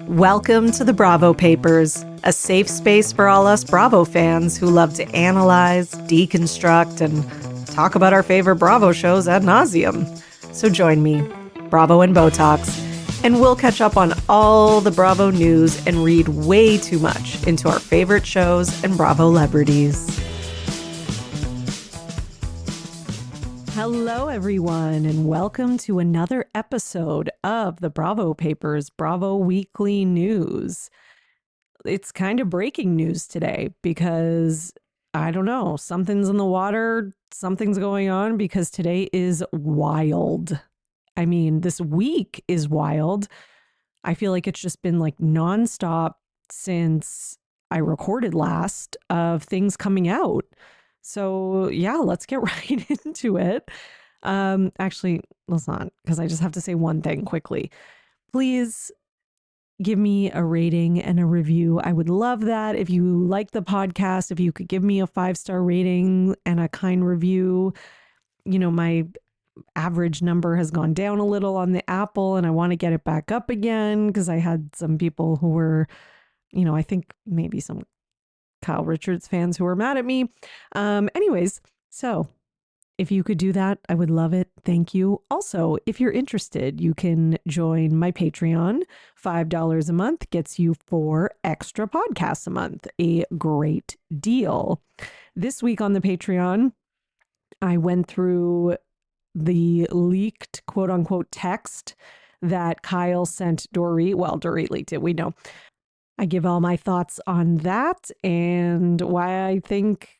Welcome to the Bravo Papers, a safe space for all us Bravo fans who love to analyze, deconstruct, and talk about our favorite Bravo shows ad nauseum. So join me, Bravo and Botox, and we'll catch up on all the Bravo news and read way too much into our favorite shows and Bravo celebrities. Hello, everyone, and welcome to another episode of the Bravo Papers, Bravo Weekly News. It's kind of breaking news today because, I don't know, something's in the water, something's going on because today is wild. I mean, this week is wild. I feel like it's just been like nonstop since I recorded last of things coming out. So yeah, let's get right into it. Actually, let's not, because I just have to say one thing quickly. Please give me a rating and a review. I would love that. If you like the podcast, if you could give me a 5-star rating and a kind review. You know, my average number has gone down a little on the Apple and I want to get it back up again because I had some people who were, you know, I think maybe some Kyle Richards fans who are mad at me. Anyways, so if you could do that, I would love it. Thank you. Also, if you're interested, you can join my Patreon. $5 a month gets you 4 extra podcasts a month. A great deal. This week on the Patreon, I went through the leaked quote unquote text that Kyle sent Dorit. Well, Dorit leaked it. We know. I give all my thoughts on that and why I think,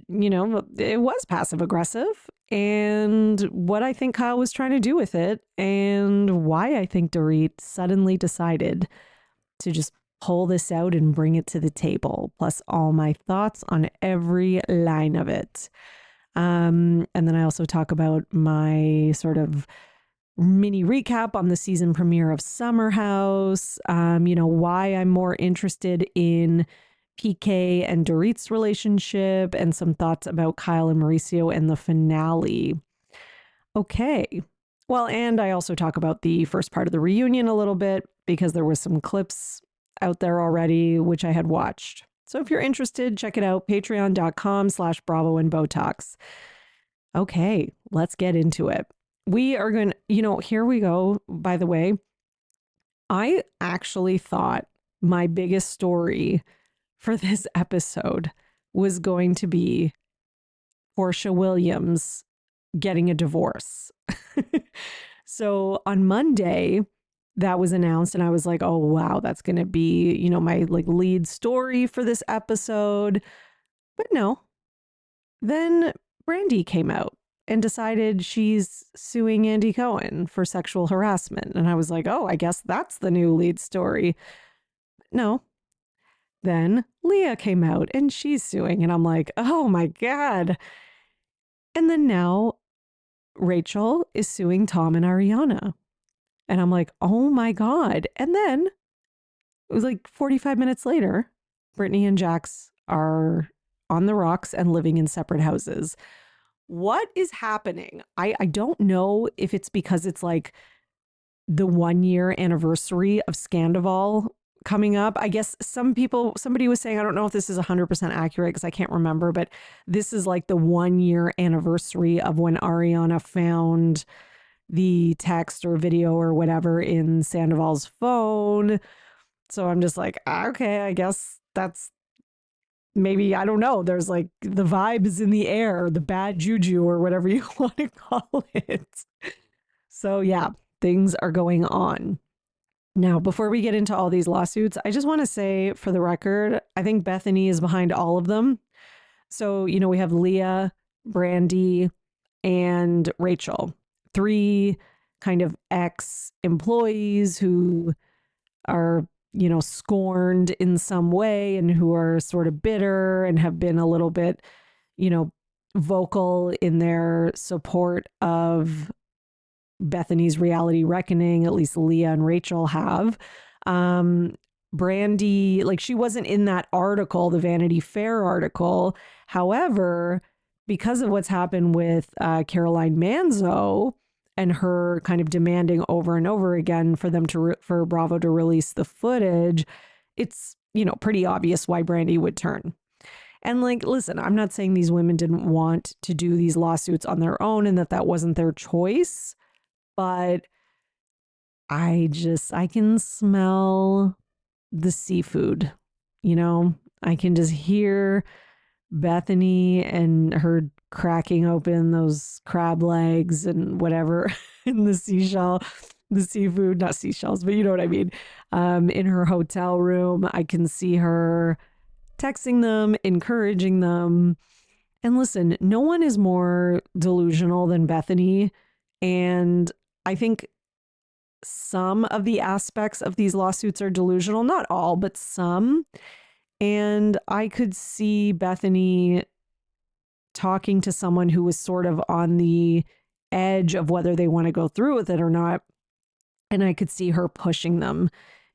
you know, it was passive aggressive and what I think Kyle was trying to do with it and why I think Dorit suddenly decided to just pull this out and bring it to the table, plus all my thoughts on every line of it. And then I also talk about my sort of mini recap on the season premiere of Summer House, you know, why I'm more interested in PK and Dorit's relationship, and some thoughts about Kyle and Mauricio and the finale. Okay. Well, and I also talk about the first part of the reunion a little bit because there was some clips out there already, which I had watched. So if you're interested, check it out, patreon.com/Bravo and Botox. Okay, let's get into it. We are going to, you know, here we go. By the way, I actually thought my biggest story for this episode was going to be Porsha Williams getting a divorce. So on Monday, that was announced and I was like, oh, wow, that's going to be, you know, my like lead story for this episode. But no, then Brandi came out and decided she's suing Andy Cohen for sexual harassment. And I was like, oh, I guess that's the new lead story. No. Then Leah came out and she's suing. And I'm like, oh my God. And then now Rachel is suing Tom and Ariana. And I'm like, oh my God. And then it was like 45 minutes later, Brittany and Jax are on the rocks and living in separate houses. What is happening? I don't know if it's because it's like the 1-year anniversary of Sandoval coming up. I guess somebody was saying, I don't know if this is 100% accurate because I can't remember, but this is like the 1-year anniversary of when Ariana found the text or video or whatever in Sandoval's phone. So I'm just like, okay, I guess that's maybe, I don't know, there's like the vibes in the air, the bad juju or whatever you want to call it. So yeah, things are going on. Now, before we get into all these lawsuits, I just want to say for the record, I think Bethany is behind all of them. So, you know, we have Leah, Brandi, and Rachel, 3 kind of ex-employees who are, you know, scorned in some way and who are sort of bitter and have been a little bit, you know, vocal in their support of Bethany's reality reckoning. At least Leah and Rachel have. Brandi, like she wasn't in that article, the Vanity Fair article. However, because of what's happened with Caroline Manzo, and her kind of demanding over and over again for them to for Bravo to release the footage, it's, pretty obvious why Brandi would turn. And like, listen, I'm not saying these women didn't want to do these lawsuits on their own and that wasn't their choice, but I can smell the seafood, I can just hear Bethany and her cracking open those crab legs and whatever in the seafood, not seashells, but you know what I mean. In her hotel room, I can see her texting them, encouraging them. And listen, no one is more delusional than Bethany. And I think some of the aspects of these lawsuits are delusional, not all, but some. And I could see Bethany talking to someone who was sort of on the edge of whether they want to go through with it or not. And I could see her pushing them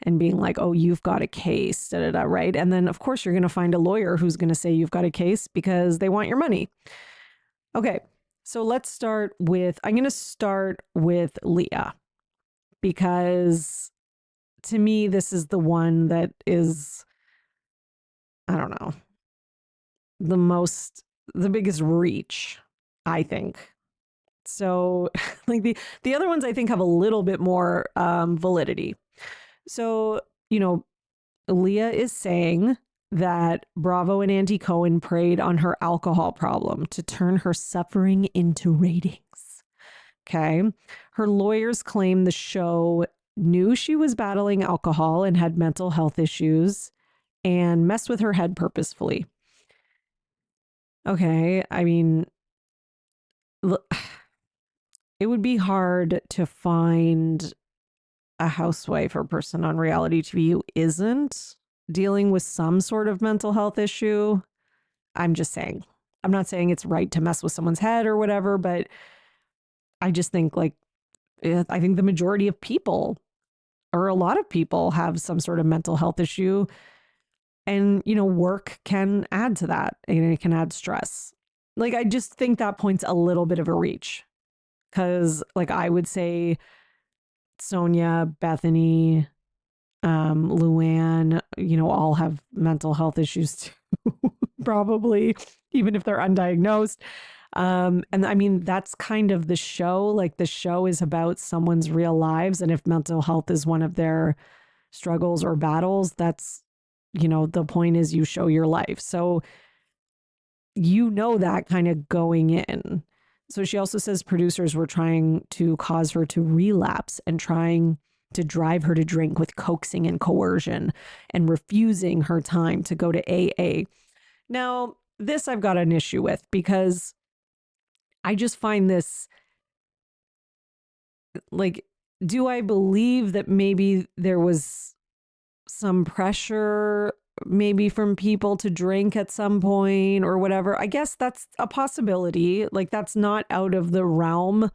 and being like, oh, you've got a case, da, da, da, right? And then, of course, you're going to find a lawyer who's going to say you've got a case because they want your money. Okay, so I'm going to start with Leah, because to me, this is the one that is, I don't know, the biggest reach, I think. So like the other ones I think have a little bit more validity. So, Leah is saying that Bravo and Andy Cohen preyed on her alcohol problem to turn her suffering into ratings. Okay. Her lawyers claim the show knew she was battling alcohol and had mental health issues and messed with her head purposefully. Okay. I mean, it would be hard to find a housewife or person on reality TV who isn't dealing with some sort of mental health issue. I'm just saying. I'm not saying it's right to mess with someone's head or whatever, but I just think I think the majority of people, or a lot of people, have some sort of mental health issue. And, work can add to that, and it can add stress. I just think that point's a little bit of a reach, because I would say Sonia, Bethany, Luann, all have mental health issues too, probably, even if they're undiagnosed. And I mean, that's kind of the show. The show is about someone's real lives. And if mental health is one of their struggles or battles, that's, the point is you show your life. So that kind of going in. So she also says producers were trying to cause her to relapse and trying to drive her to drink with coaxing and coercion and refusing her time to go to AA. Now, this I've got an issue with, because I just find this, do I believe that maybe there was some pressure maybe from people to drink at some point or whatever? I guess that's a possibility. That's not out of the realm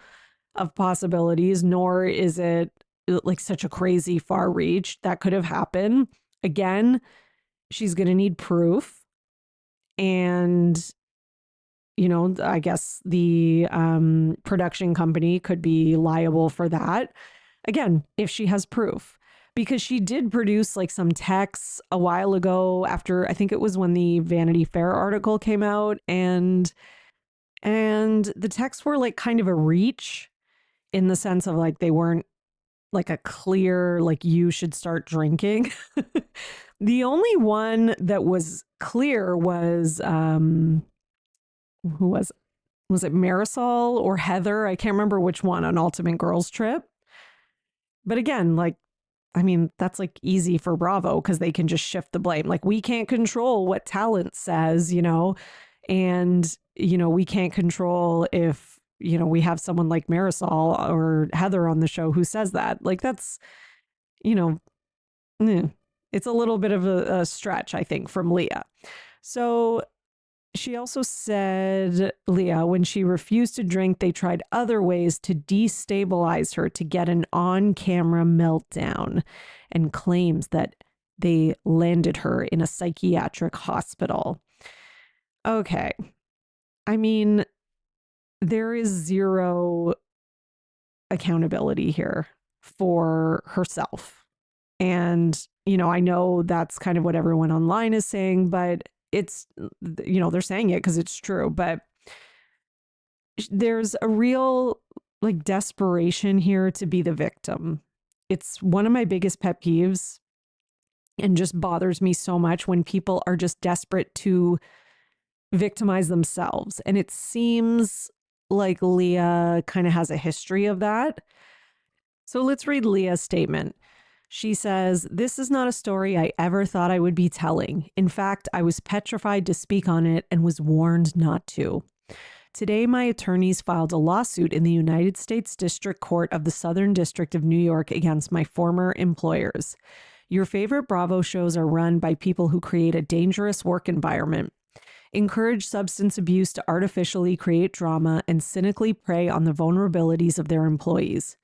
of possibilities, nor is it such a crazy far reach. That could have happened. Again, she's going to need proof. And, I guess the production company could be liable for that. Again, if she has proof. Because she did produce some texts a while ago, after, I think it was when the Vanity Fair article came out, and the texts were kind of a reach, in the sense of they weren't a clear you should start drinking. The only one that was clear was who was it, Marisol or Heather? I can't remember which one, on Ultimate Girls Trip. But again, I mean, that's easy for Bravo, because they can just shift the blame. We can't control what talent says, and, we can't control if, we have someone like Marisol or Heather on the show who says that. That's, it's a little bit of a stretch, I think, from Leah. So she also said, Leah, when she refused to drink, they tried other ways to destabilize her to get an on-camera meltdown, and claims that they landed her in a psychiatric hospital. Okay. I mean, there is zero accountability here for herself. And, I know that's kind of what everyone online is saying, but it's, they're saying it because it's true. But there's a real like desperation here to be the victim. It's one of my biggest pet peeves and just bothers me so much when people are just desperate to victimize themselves. And it seems like Leah kind of has a history of that. So let's read Leah's statement. She says, "This is not a story I ever thought I would be telling. In fact, I was petrified to speak on it and was warned not to. Today, my attorneys filed a lawsuit in the United States District Court of the Southern District of New York against my former employers. Your favorite Bravo shows are run by people who create a dangerous work environment, encourage substance abuse to artificially create drama, and cynically prey on the vulnerabilities of their employees.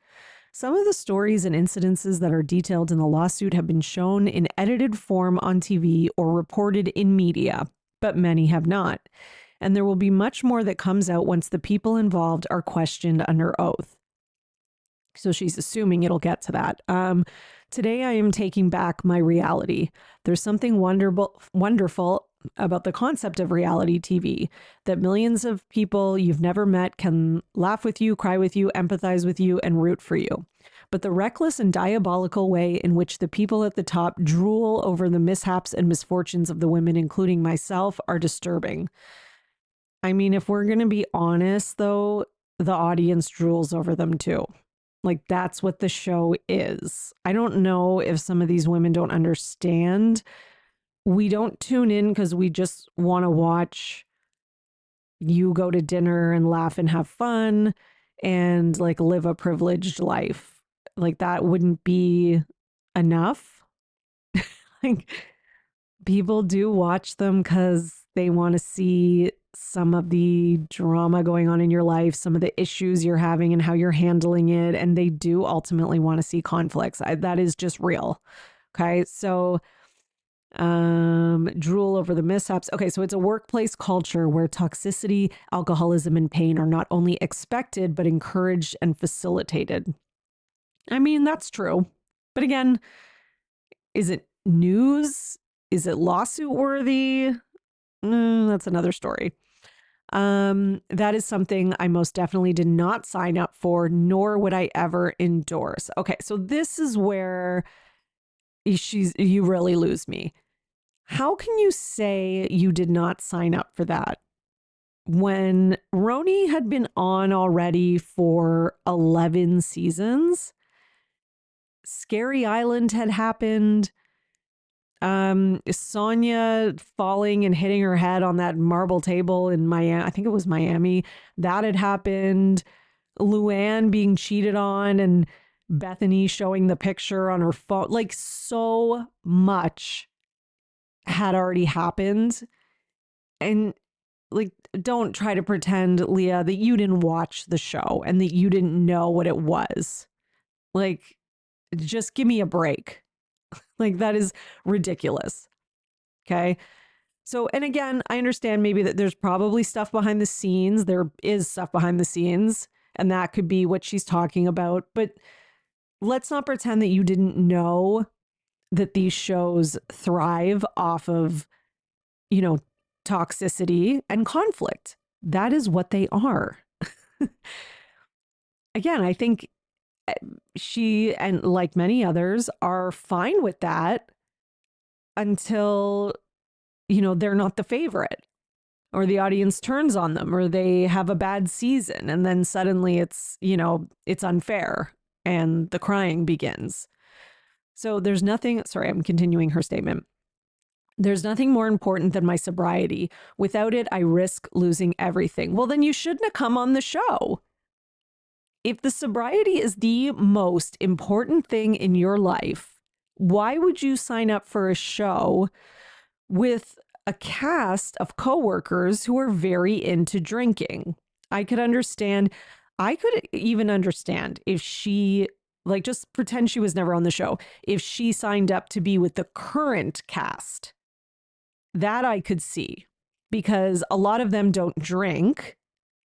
Some of the stories and incidences that are detailed in the lawsuit have been shown in edited form on TV or reported in media, but many have not. And there will be much more that comes out once the people involved are questioned under oath." So she's assuming it'll get to that. "Today I am taking back my reality. There's something wonderful about the concept of reality TV, that millions of people you've never met can laugh with you, cry with you, empathize with you, and root for you. But the reckless and diabolical way in which the people at the top drool over the mishaps and misfortunes of the women, including myself, are disturbing." I mean, if we're going to be honest, though, the audience drools over them too. Like, that's what the show is. I don't know if some of these women don't understand. We don't tune in because we just want to watch you go to dinner and laugh and have fun and like live a privileged life. Like, that wouldn't be enough. Like, people do watch them because they want to see some of the drama going on in your life, some of the issues you're having and how you're handling it. And they do ultimately want to see conflicts. That is just real. Okay. So, drool over the mishaps. Okay. So it's a workplace culture where toxicity, alcoholism, and pain are not only expected, but encouraged and facilitated. I mean, that's true. But again, is it news? Is it lawsuit worthy? That's another story. That is something I most definitely did not sign up for, nor would I ever endorse. Okay, so this is where you really lose me. How can you say you did not sign up for that when RHONY had been on already for 11 seasons? Scary Island had happened. Sonia falling and hitting her head on that marble table in Miami. I think it was Miami. That had happened. Luann being cheated on and Bethany showing the picture on her phone. Like, so much had already happened. And like, don't try to pretend, Leah, that you didn't watch the show and that you didn't know what it was. Like, just give me a break. Like, that is ridiculous. Okay. So, and again, I understand maybe that there's probably stuff behind the scenes. There is stuff behind the scenes, and that could be what she's talking about. But let's not pretend that you didn't know that these shows thrive off of, toxicity and conflict. That is what they are. Again, I think she and like many others are fine with that until, they're not the favorite or the audience turns on them or they have a bad season. And then suddenly it's unfair and the crying begins. So there's nothing, sorry, I'm continuing her statement. "There's nothing more important than my sobriety. Without it, I risk losing everything." Well, then you shouldn't have come on the show. If the sobriety is the most important thing in your life, why would you sign up for a show with a cast of coworkers who are very into drinking? I could even understand if she, like, just pretend she was never on the show. If she signed up to be with the current cast, that I could see, because a lot of them don't drink.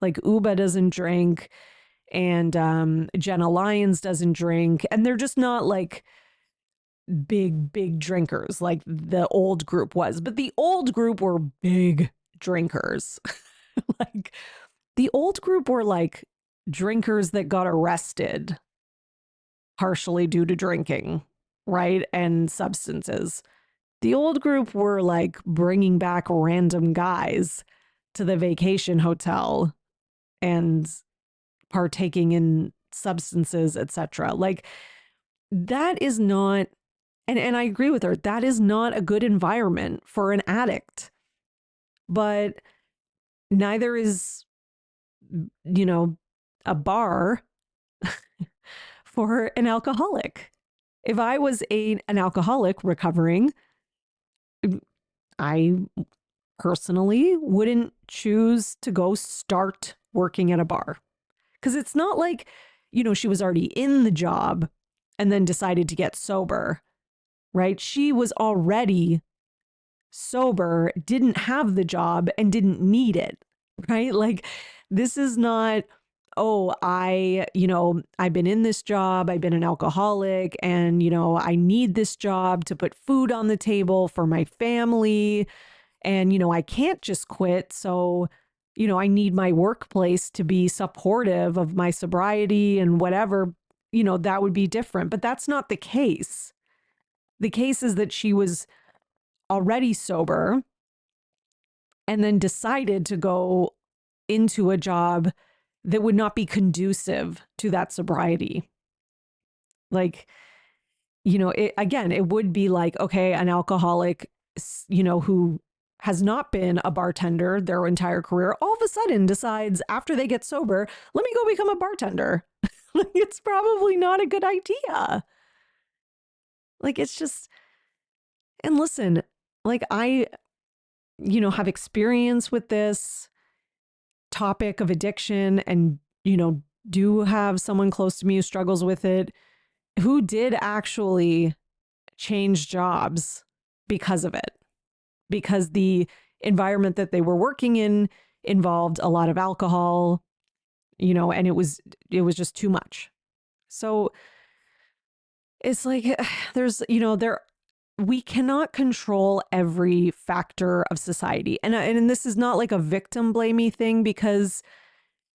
Like, Uba doesn't drink. and Jenna Lyons doesn't drink, and they're just not like big drinkers like the old group was. But the old group were big drinkers. Like the old group were like drinkers that got arrested partially due to drinking, right? And substances. The old group were like bringing back random guys to the vacation hotel and partaking in substances, etc. Like that is not, and I agree with her, that is not a good environment for an addict. But neither is, you know, a bar for an alcoholic. If I was an alcoholic recovering, I personally wouldn't choose to go start working at a bar. Because it's not like, you know, she was already in the job and then decided to get sober, right? She was already sober, didn't have the job and didn't need it, right? Like this is not, oh, I've been in this job, I've been an alcoholic, and, you know, I need this job to put food on the table for my family. And, you know, I can't just quit. So, you know, I need my workplace to be supportive of my sobriety and whatever, you know, that would be different. But that's not the case. The case is that she was already sober and then decided to go into a job that would not be conducive to that sobriety. Like, you know, it would be like, okay, an alcoholic, you know, who has not been a bartender their entire career, all of a sudden decides after they get sober, let me go become a bartender. Like, it's probably not a good idea. Like, it's just, and listen, like I, you know, have experience with this topic of addiction and, you know, do have someone close to me who struggles with it, who did actually change jobs because of it, because the environment that they were working in involved a lot of alcohol, you know, and it was just too much. So it's like, there's, you know, we cannot control every factor of society. And this is not like a victim blamey thing, because,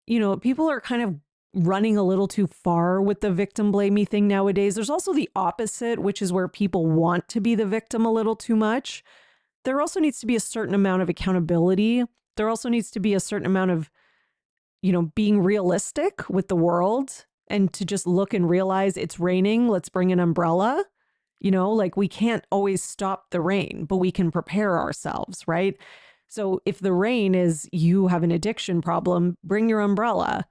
you know, people are kind of running a little too far with the victim blamey thing nowadays. There's also the opposite, which is where people want to be the victim a little too much. There also needs to be a certain amount of accountability. There also needs to be a certain amount of, you know, being realistic with the world, and to just look and realize it's raining. Let's bring an umbrella. You know, like we can't always stop the rain, but we can prepare ourselves, right? So if the rain is you have an addiction problem, bring your umbrella.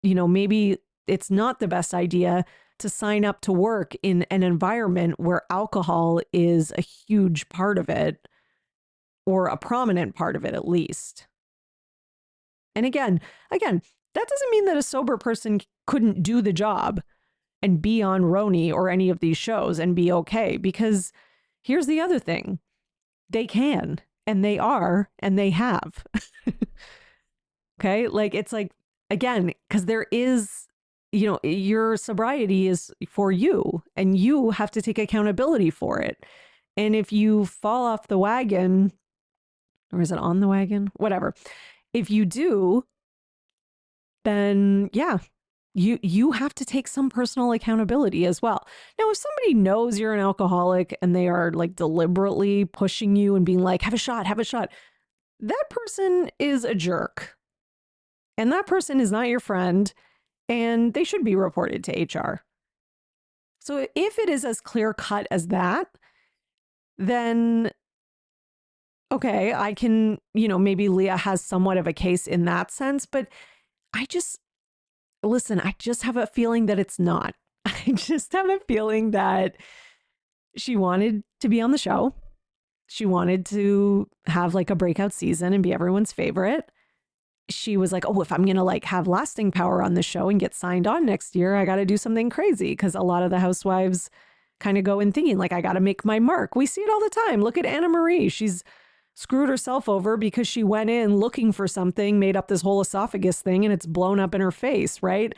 You know, maybe it's not the best idea to sign up to work in an environment where alcohol is a huge part of it, or a prominent part of it at least. And again, that doesn't mean that a sober person couldn't do the job and be on RHONY or any of these shows and be okay. Because here's the other thing. They can, and they are, and they have. Okay? Like, it's like, again, because there is, you know, your sobriety is for you, and you have to take accountability for it. And if you fall off the wagon, or is it on the wagon? Whatever. If you do, then yeah, you have to take some personal accountability as well. Now, if somebody knows you're an alcoholic and they are like deliberately pushing you and being like, have a shot, that person is a jerk. And that person is not your friend, and they should be reported to HR. So if it is as clear cut as that, then okay, I can, you know, maybe Leah has somewhat of a case in that sense, but I just have a feeling that it's not. I just have a feeling that she wanted to be on the show. She wanted to have like a breakout season and be everyone's favorite. She was like, oh, if I'm going to like have lasting power on the show and get signed on next year, I got to do something crazy, because a lot of the housewives kind of go in thinking like, I got to make my mark. We see it all the time. Look at Anna Marie. She's screwed herself over because she went in looking for something, made up this whole esophagus thing, and it's blown up in her face, right?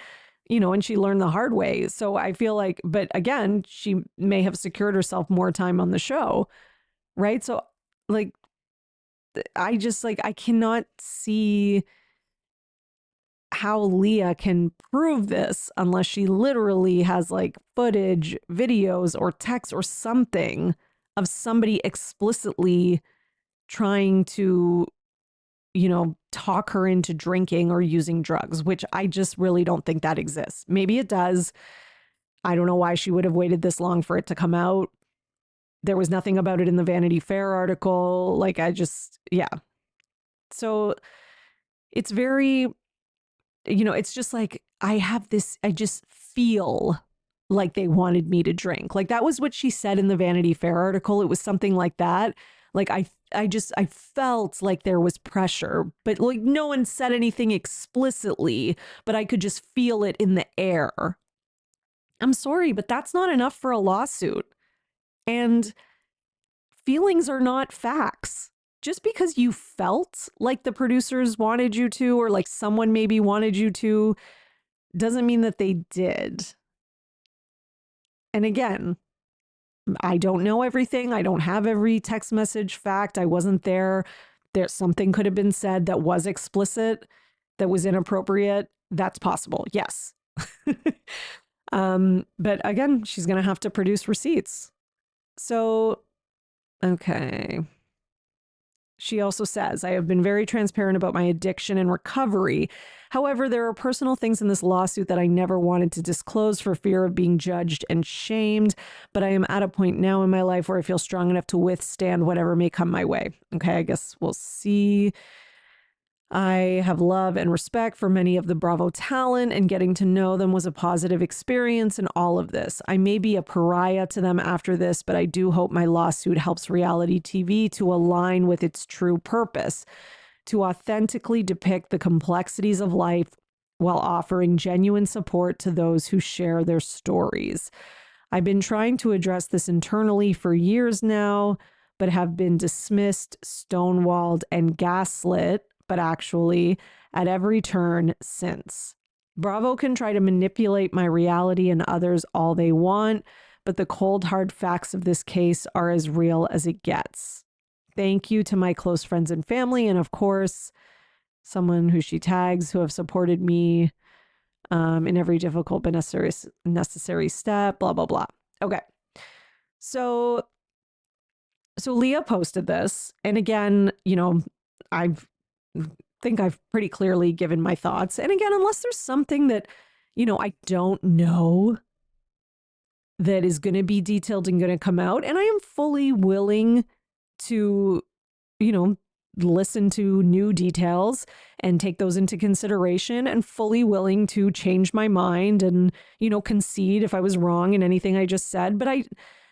And she learned the hard way. So I feel like, but again, she may have secured herself more time on the show, right? So like, I just like, I cannot see how Leah can prove this unless she literally has like footage, videos, or text or something of somebody explicitly trying to, talk her into drinking or using drugs, which I just really don't think that exists. Maybe it does. I don't know why she would have waited this long for it to come out. There was nothing about it in the Vanity Fair article. Like, yeah. So it's very, it's just like, I just feel like they wanted me to drink. Like, that was what she said in the Vanity Fair article. It was something like that. Like, I felt like there was pressure, but like no one said anything explicitly, but I could just feel it in the air. I'm sorry, but that's not enough for a lawsuit. And feelings are not facts. Just because you felt like the producers wanted you to, or like someone maybe wanted you to, doesn't mean that they did. And again, I don't know everything. I don't have every text message fact. I wasn't there. Something could have been said that was explicit, that was inappropriate. That's possible. Yes. But again, she's going to have to produce receipts. So, okay. She also says, I have been very transparent about my addiction and recovery. However, there are personal things in this lawsuit that I never wanted to disclose for fear of being judged and shamed. But I am at a point now in my life where I feel strong enough to withstand whatever may come my way. Okay, I guess we'll see. I have love and respect for many of the Bravo talent, and getting to know them was a positive experience in all of this. I may be a pariah to them after this, but I do hope my lawsuit helps reality TV to align with its true purpose, to authentically depict the complexities of life while offering genuine support to those who share their stories. I've been trying to address this internally for years now, but have been dismissed, stonewalled, and gaslit, but actually at every turn since. Bravo can try to manipulate my reality and others all they want, but the cold, hard facts of this case are as real as it gets. Thank you to my close friends and family, and of course, someone who she tags who have supported me in every difficult but necessary step, blah, blah, blah. Okay. So Leah posted this. And again, I think I've pretty clearly given my thoughts. And again, unless there's something that, I don't know that is going to be detailed and going to come out. And I am fully willing to, listen to new details and take those into consideration, and fully willing to change my mind and, concede if I was wrong in anything I just said. But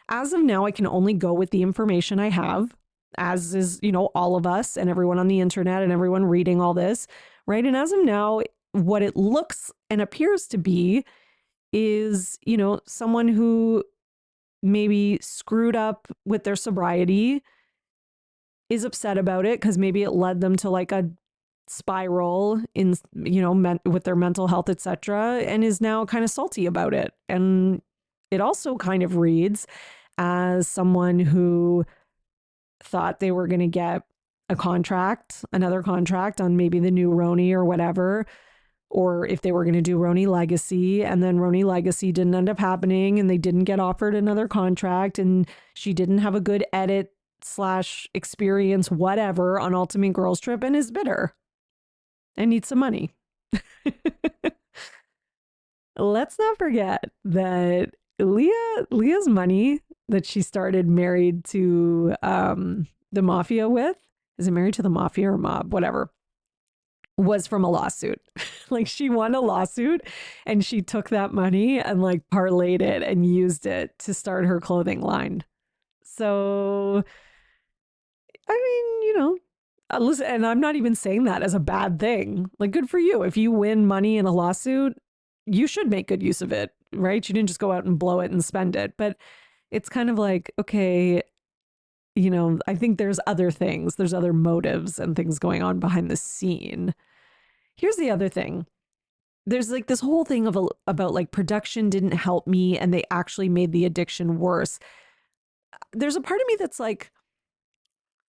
as of now, I can only go with the information I have, as is, all of us and everyone on the internet and everyone reading all this, right? And as of now, what it looks and appears to be is, someone who maybe screwed up with their sobriety, is upset about it because maybe it led them to like a spiral in, with their mental health, etc., and is now kind of salty about it. And it also kind of reads as someone who thought they were going to get another contract on maybe the new RHONY or whatever, or if they were going to do RHONY Legacy, and then RHONY Legacy didn't end up happening and they didn't get offered another contract, and she didn't have a good edit / experience, whatever, on Ultimate Girls Trip, and is bitter and needs some money. Let's not forget that Leah's money that she started married to the mafia with, is it married to the mafia or mob, whatever, was from a lawsuit. Like, she won a lawsuit and she took that money and like parlayed it and used it to start her clothing line. So I mean, listen, and I'm not even saying that as a bad thing. Like, good for you. If you win money in a lawsuit, you should make good use of it, right? You didn't just go out and blow it and spend it. But it's kind of like, okay, I think there's other things, there's other motives and things going on behind the scene. Here's the other thing. There's like this whole thing about like production didn't help me and they actually made the addiction worse. There's a part of me that's like,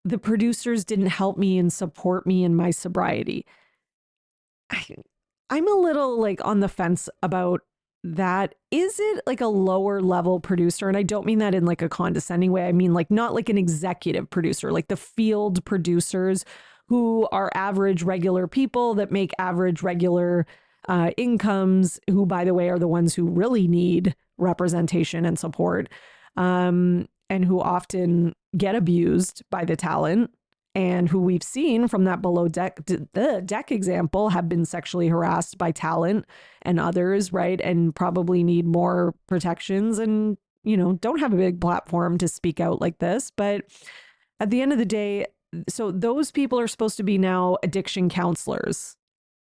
the producers didn't help me and support me in my sobriety. I'm a little like on the fence about that. Is it like a lower level producer? And I don't mean that in like a condescending way. I mean like not like an executive producer, like the field producers who are average regular people that make average regular incomes, who, by the way, are the ones who really need representation and support, and who often get abused by the talent, and who we've seen from that below deck example have been sexually harassed by talent and others, right? And probably need more protections and, don't have a big platform to speak out like this. But at the end of the day, so those people are supposed to be now addiction counselors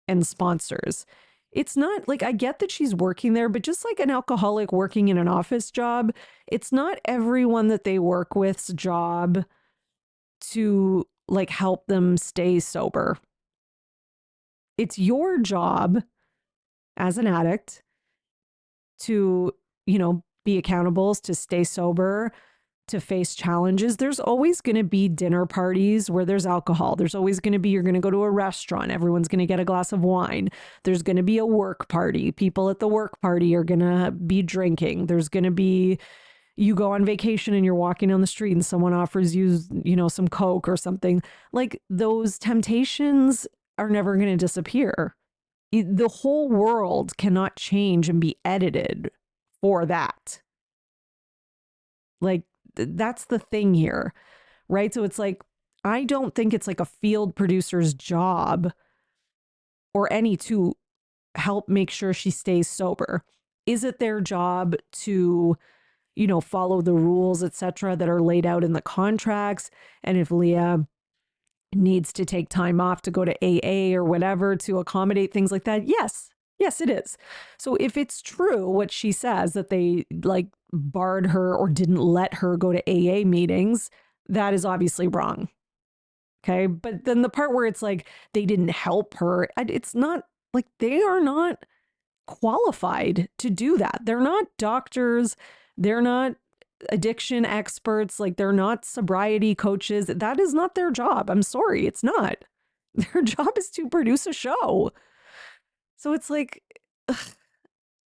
and sponsors. It's not like, I get that she's working there, but just like an alcoholic working in an office job, it's not everyone that they work with's job to like help them stay sober. It's your job as an addict to, be accountable, to stay sober, to face challenges. There's always going to be dinner parties where there's alcohol. There's always going to be, you're going to go to a restaurant, everyone's going to get a glass of wine. There's going to be a work party. People at the work party are going to be drinking. There's going to be, you go on vacation and you're walking down the street and someone offers you, some Coke or something. Like, those temptations are never going to disappear. The whole world cannot change and be edited for that. Like, that's the thing here, right? So it's like, I don't think it's like a field producer's job or any to help make sure she stays sober. Is it their job to, follow the rules, etc., that are laid out in the contracts? And if Leah needs to take time off to go to AA or whatever to accommodate things like that, yes, it is. So if it's true what she says, that they like barred her or didn't let her go to AA meetings, that is obviously wrong. Okay. But then the part where it's like they didn't help her, it's not like, they are not qualified to do that. They're not doctors. They're not addiction experts. Like, they're not sobriety coaches. That is not their job. I'm sorry. It's not. Their job is to produce a show. So it's like, ugh.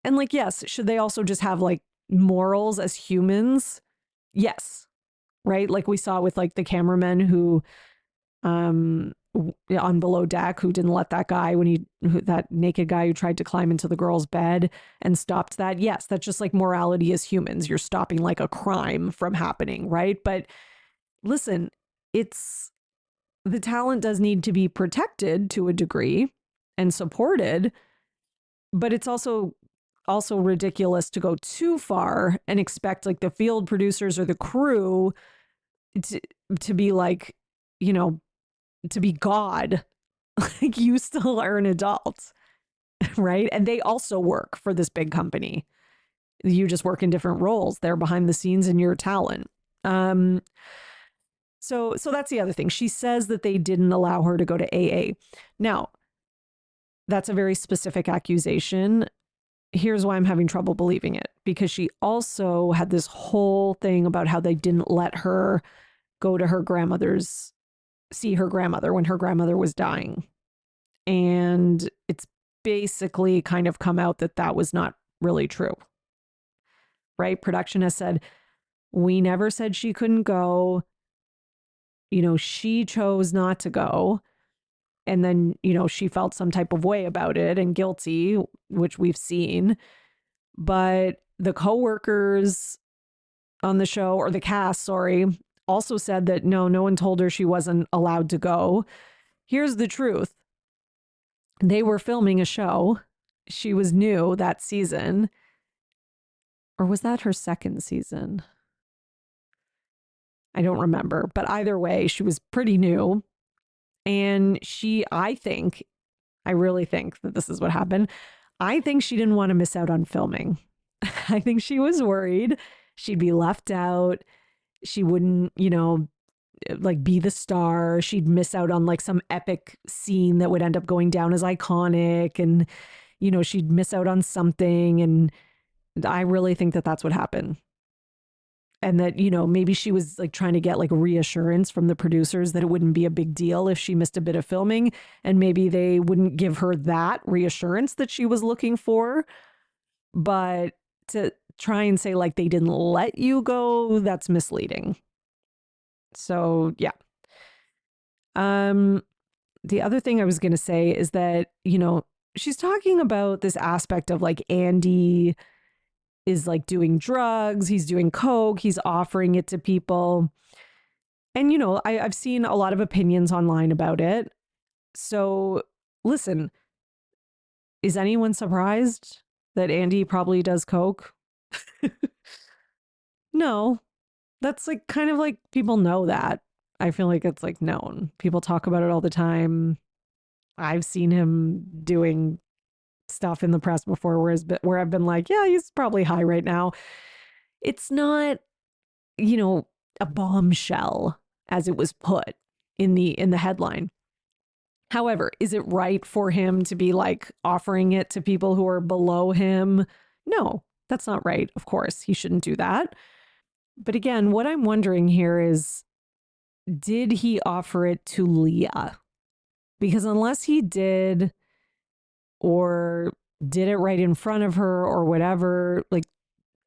And like, yes, should they also just have like morals as humans? Yes. Right. Like we saw with like the cameraman who, on Below Deck, who didn't let that guy that naked guy who tried to climb into the girl's bed and stopped that. Yes, that's just like morality as humans. You're stopping like a crime from happening, right? But listen, the talent does need to be protected to a degree and supported, but it's also ridiculous to go too far and expect like the field producers or the crew to be like, to be God. Like, you still are an adult, right? And they also work for this big company. You just work in different roles. They're behind the scenes and you're talent. So that's the other thing. She says that they didn't allow her to go to AA. Now, that's a very specific accusation. Here's why I'm having trouble believing it, because she also had this whole thing about how they didn't let her go to see her grandmother when her grandmother was dying. And it's basically kind of come out that was not really true, right? Production has said, we never said she couldn't go. She chose not to go. And then, she felt some type of way about it and guilty, which we've seen. But the coworkers on the show, or the cast, sorry, also said that no one told her she wasn't allowed to go. Here's the truth. They were filming a show. She was new that season. Or was that her second season? I don't remember. But either way, she was pretty new. And I really think that this is what happened. I think she didn't want to miss out on filming. I think she was worried she'd be left out. She wouldn't, like be the star. She'd miss out on like some epic scene that would end up going down as iconic, and she'd miss out on something. And I really think that that's what happened. And that, maybe she was like trying to get like reassurance from the producers that it wouldn't be a big deal if she missed a bit of filming, and maybe they wouldn't give her that reassurance that she was looking for. But to try and say like they didn't let you go, that's misleading. So yeah. The other thing I was going to say is that, she's talking about this aspect of like Andy is like doing drugs, he's doing coke, he's offering it to people. And, I've seen a lot of opinions online about it. So listen, is anyone surprised that Andy probably does coke? No, that's like kind of like people know that. I feel like it's like known. People talk about it all the time. I've seen him doing stuff in the press before where I've been like, yeah, he's probably high right now. It's not, a bombshell as it was put in the headline. However, is it right for him to be like offering it to people who are below him? No, that's not right. Of course, he shouldn't do that. But again, what I'm wondering here is, did he offer it to Leah? Because unless he did, or did it right in front of her or whatever, like,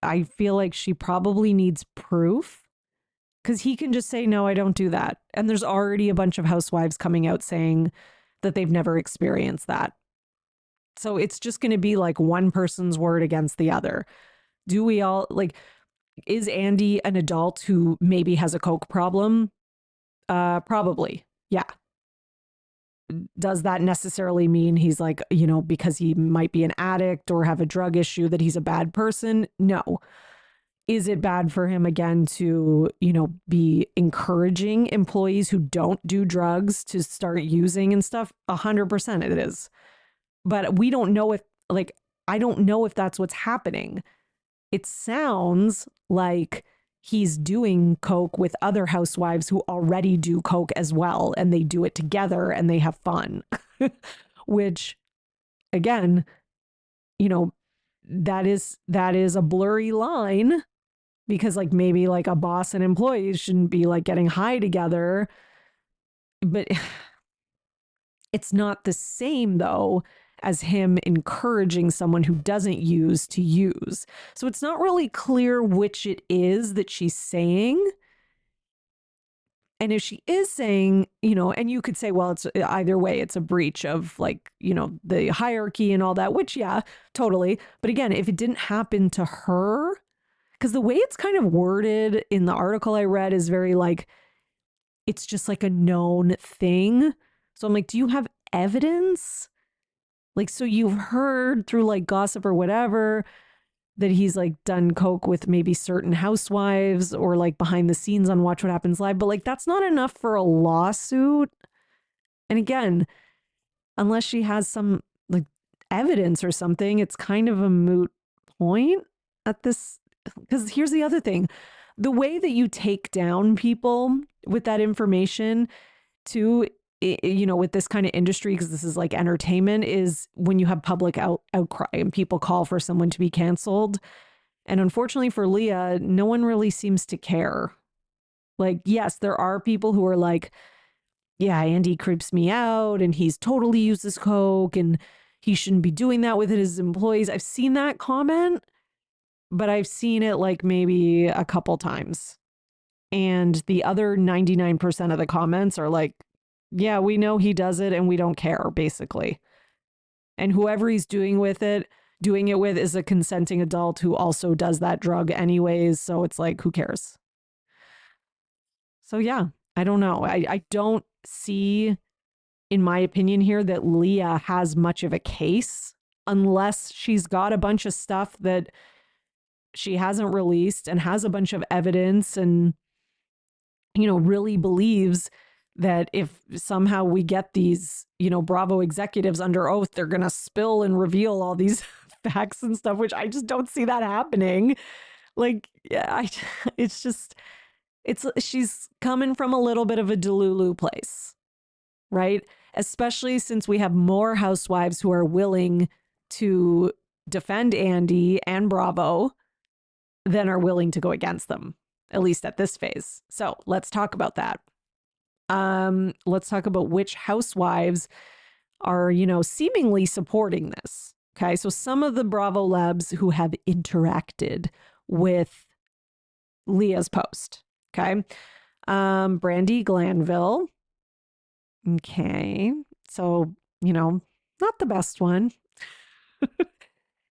I feel like she probably needs proof, because he can just say, no, I don't do that. And there's already a bunch of housewives coming out saying that they've never experienced that. So it's just going to be like one person's word against the other. Do we all like, is Andy an adult who maybe has a coke problem? Probably. Yeah. Does that necessarily mean he's like, because he might be an addict or have a drug issue, that he's a bad person? No. Is it bad for him, again, to, be encouraging employees who don't do drugs to start using and stuff? 100% it is. But we don't know if, like, I don't know if that's what's happening. It sounds like he's doing coke with other housewives who already do coke as well, and they do it together and they have fun, which, again, that is a blurry line, because like maybe like a boss and employees shouldn't be like getting high together, but it's not the same though as him encouraging someone who doesn't use to use. So it's not really clear which it is that she's saying. And if she is saying, and you could say, well, it's either way, it's a breach of like, the hierarchy and all that, which, yeah, totally. But again, if it didn't happen to her, because the way it's kind of worded in the article I read is very like, it's just like a known thing. So I'm like, do you have evidence? Like, so you've heard through like gossip or whatever that he's like done coke with maybe certain housewives, or like behind the scenes on Watch What Happens Live, but like that's not enough for a lawsuit. And again, unless she has some like evidence or something, it's kind of a moot point at this. Because here's the other thing. The way that you take down people with that information too, with this kind of industry, because this is like entertainment, is when you have public outcry and people call for someone to be canceled. And unfortunately for Leah, no one really seems to care. Like, yes, there are people who are like, yeah, Andy creeps me out and he's totally uses coke and he shouldn't be doing that with his employees. I've seen that comment, but I've seen it like maybe a couple times. And the other 99% of the comments are like, yeah, we know he does it and we don't care, basically. And whoever he's doing it with is a consenting adult who also does that drug anyways. So it's like, who cares? So yeah, I don't know. I don't see, in my opinion here, that Leah has much of a case unless she's got a bunch of stuff that she hasn't released and has a bunch of evidence and, really believes that if somehow we get these, Bravo executives under oath, they're going to spill and reveal all these facts and stuff, which I just don't see that happening. Like, yeah, it's just, she's coming from a little bit of a Delulu place, right? Especially since we have more housewives who are willing to defend Andy and Bravo than are willing to go against them, at least at this phase. So let's talk about that. Let's talk about which housewives are, seemingly supporting this. Okay, so some of the Bravo labs who have interacted with Leah's post. Okay, Brandi Glanville. Okay, so, not the best one.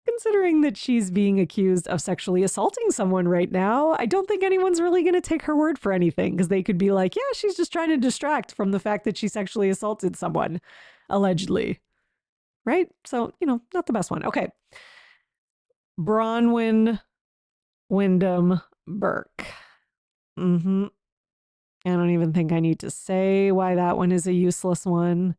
Considering that she's being accused of sexually assaulting someone right now, I don't think anyone's really going to take her word for anything, because they could be like, yeah, she's just trying to distract from the fact that she sexually assaulted someone, allegedly. Right? So, not the best one. Okay. Braunwyn, Windham-Burke. I don't even think I need to say why that one is a useless one.